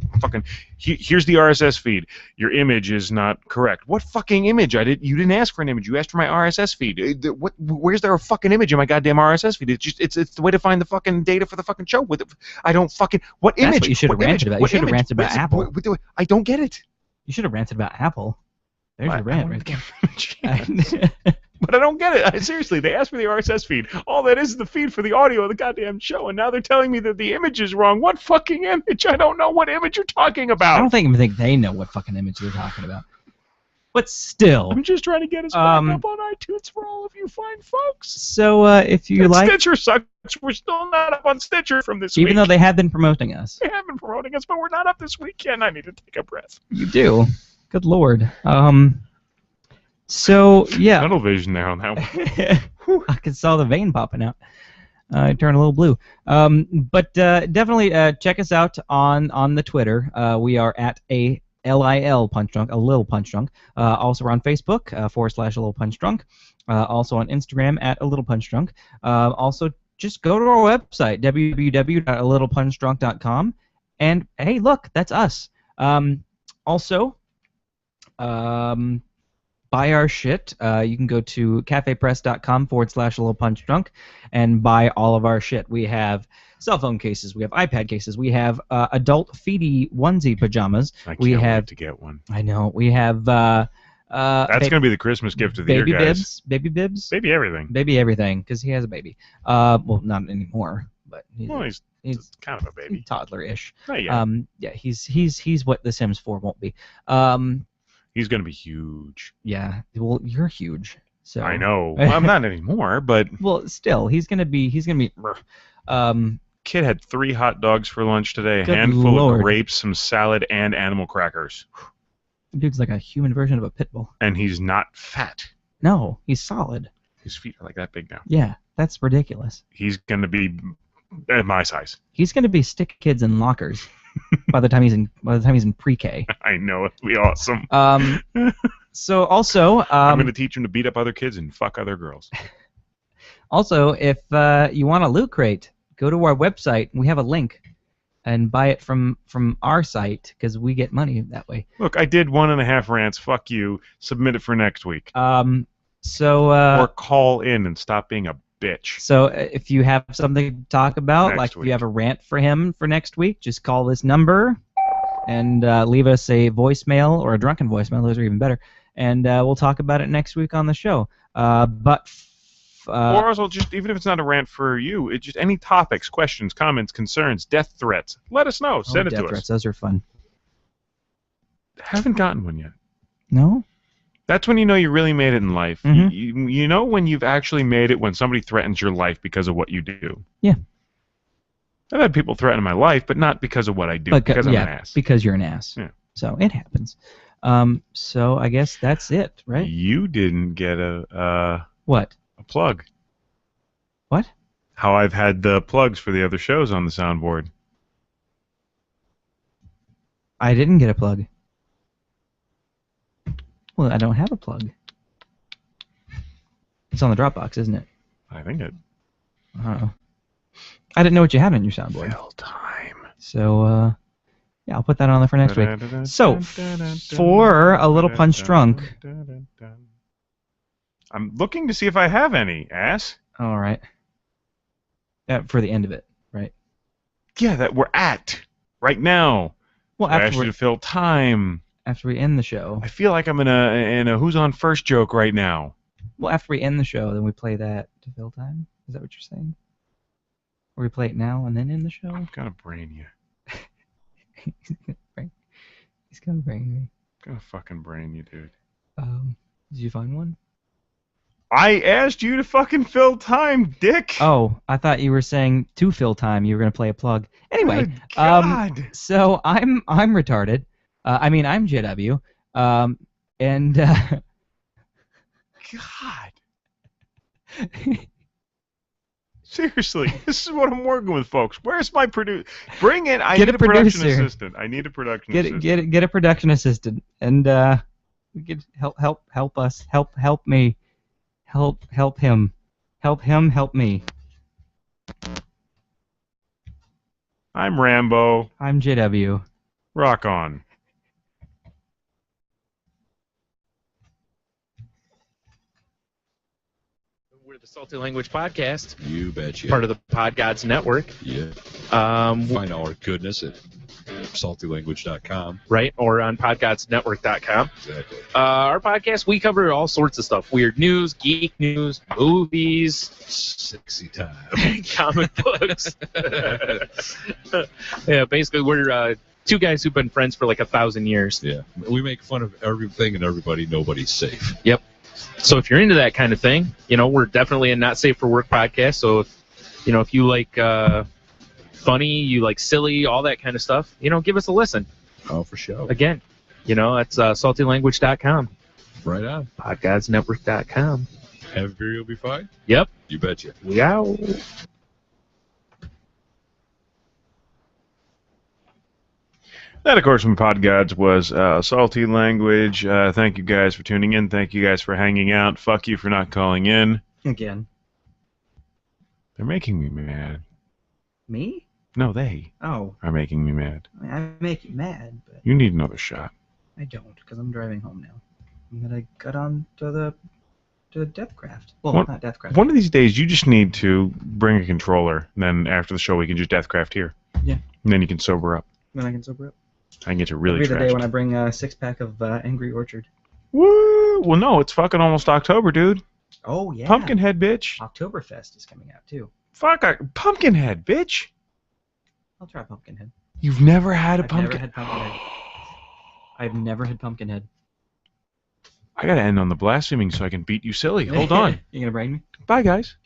here's the RSS feed. Your image is not correct. What fucking image? You didn't ask for an image. You asked for my RSS feed. Where's there a fucking image in my goddamn RSS feed? It's the way to find the fucking data for the fucking show. I don't fucking what image? That's what you should have ranted about. You should have ranted about Apple. I don't get it. You should have ranted about Apple. There's your rant right there. But I don't get it. Seriously, they asked for the RSS feed. All that is the feed for the audio of the goddamn show, and now they're telling me that the image is wrong. What fucking image? I don't know what image you're talking about. I don't even think they know what fucking image they're talking about. But still. I'm just trying to get us back up on iTunes for all of you fine folks. So if you like... Stitcher sucks. We're still not up on Stitcher from this week. Even though they have been promoting us. They have been promoting us, but we're not up this weekend. I need to take a breath. You do. Good lord. So, yeah. Tunnel vision there on that one. I could saw the vein popping out. It turned a little blue. But definitely check us out on the Twitter. We are at ALIL Punch Drunk, a Little Punch Drunk. Also we're on Facebook, / a Little Punch Drunk. Also on Instagram at a Little Punch Drunk. Also, just go to our website, www.alittlepunchdrunk.com. And, hey, look, that's us. Also, buy our shit. You can go to cafepress.com / a Little Punch Drunk and buy all of our shit. We have cell phone cases. We have iPad cases. We have adult feety onesie pajamas. I can't wait to get one. I know. We have... That's going to be the Christmas gift of the year, guys. Baby bibs? Baby everything. Baby everything, because he has a baby. Well, not anymore, but he's kind of a baby. Toddler-ish. Not yet. Yeah, he's what The Sims 4 won't be. He's going to be huge. Yeah, well, you're huge. So I know. Well, I'm not anymore, but well, still, he's gonna be. Kid had 3 hot dogs for lunch today, a Good handful Lord. of grapes, some salad, and animal crackers. Dude's like a human version of a pit bull. And he's not fat. No, he's solid. His feet are like that big now. Yeah, that's ridiculous. He's going to be at my size. He's gonna be stick kids in lockers by the time he's in pre-K. I know, it'll be awesome. So also, I'm going to teach him to beat up other kids and fuck other girls. Also, if you want a loot crate, go to our website. We have a link, and buy it from our site because we get money that way. Look, I did 1.5 rants. Fuck you. Submit it for next week. Or call in and stop being a bitch. So if you have something to talk about, if you have a rant for him for next week, just call this number and leave us a voicemail or a drunken voicemail. Those are even better. And we'll talk about it next week on the show. Or also, just even if it's not a rant for you, it's just any topics, questions, comments, concerns, death threats. Let us know. Send it to us. Death threats, those are fun. Haven't gotten one yet. No? That's when you know you really made it in life. Mm-hmm. You know when you've actually made it when somebody threatens your life because of what you do. Yeah. I've had people threaten my life, but not because of what I do, because I'm an ass. Because you're an ass. Yeah. So it happens. So I guess that's it, right? You didn't get a what? A plug. What? How I've had the plugs for the other shows on the soundboard. I didn't get a plug. Well, I don't have a plug. It's on the Dropbox, isn't it? I think it. I didn't know what you had on your soundboard. Well, time. So, Yeah, I'll put that on there for next week. So, for a little punch drunk. I'm looking to see if I have any, ass. All right. For the end of it, right? Yeah, that we're at right now. Well, So I asked you to fill time. after we end the show. I feel like I'm in a Who's on First joke right now. Well, after we end the show, then we play that to fill time. Is that what you're saying? Or we play it now and then end the show? I'm gonna brain you. He's gonna brain me. I'm gonna fucking brain you, dude. Did you find one? I asked you to fucking fill time, dick. Oh, I thought you were saying to fill time. You were gonna play a plug. Anyway, Good God. so I'm retarded. I'm JW. And God. Seriously, this is what I'm working with, folks. Where's my producer? Bring in. I need a production assistant. I need a production assistant. Get a production assistant, and we could help us, help me, help him, help me. I'm Rambo. I'm JW. Rock on. We're the Salty Language Podcast, You betcha. part of the Pod Gods Network. Yeah. Find Find all our goodness at saltylanguage.com. right, or on podgodsnetwork.com. Exactly. Our podcast, we cover all sorts of stuff. Weird news, geek news, movies, Sexy time. comic books. Yeah, basically, we're two guys who've been friends for like 1,000 years. Yeah. We make fun of everything and everybody. Nobody's safe. So if you're into that kind of thing, we're definitely a not safe for work podcast. So if you like funny, you like silly, all that kind of stuff, give us a listen. Oh, for sure. Again, that's saltylanguage.com, Right on. podgodsnetwork.com. Have a beer, you'll be fine. Yep. You betcha. We out. That, of course, from Pod Gods was Salty Language. Thank you guys for tuning in. Thank you guys for hanging out. Fuck you for not calling in. Again. They're making me mad. Me? No, they Oh, are making me mad. I make you mad, but You need another shot. I don't, because I'm driving home now. I'm gonna get on to Deathcraft. Well, What- not Deathcraft. One of these days, you just need to bring a controller. And then after the show, we can just Deathcraft here. Yeah. And then you can sober up. Then I can sober up. I can get you really Every day trashed. when I bring a 6-pack of Angry Orchard. Woo! Well, no, it's fucking almost October, dude. Oh yeah. Pumpkinhead, bitch. Oktoberfest is coming out too. Fuck, Pumpkinhead, bitch. I'll try Pumpkinhead. You've never had a I've pumpkin. never had Pumpkinhead. I've never had Pumpkinhead. I gotta end on the blaspheming so I can beat you silly. Hold on. You gonna brain me? Bye, guys.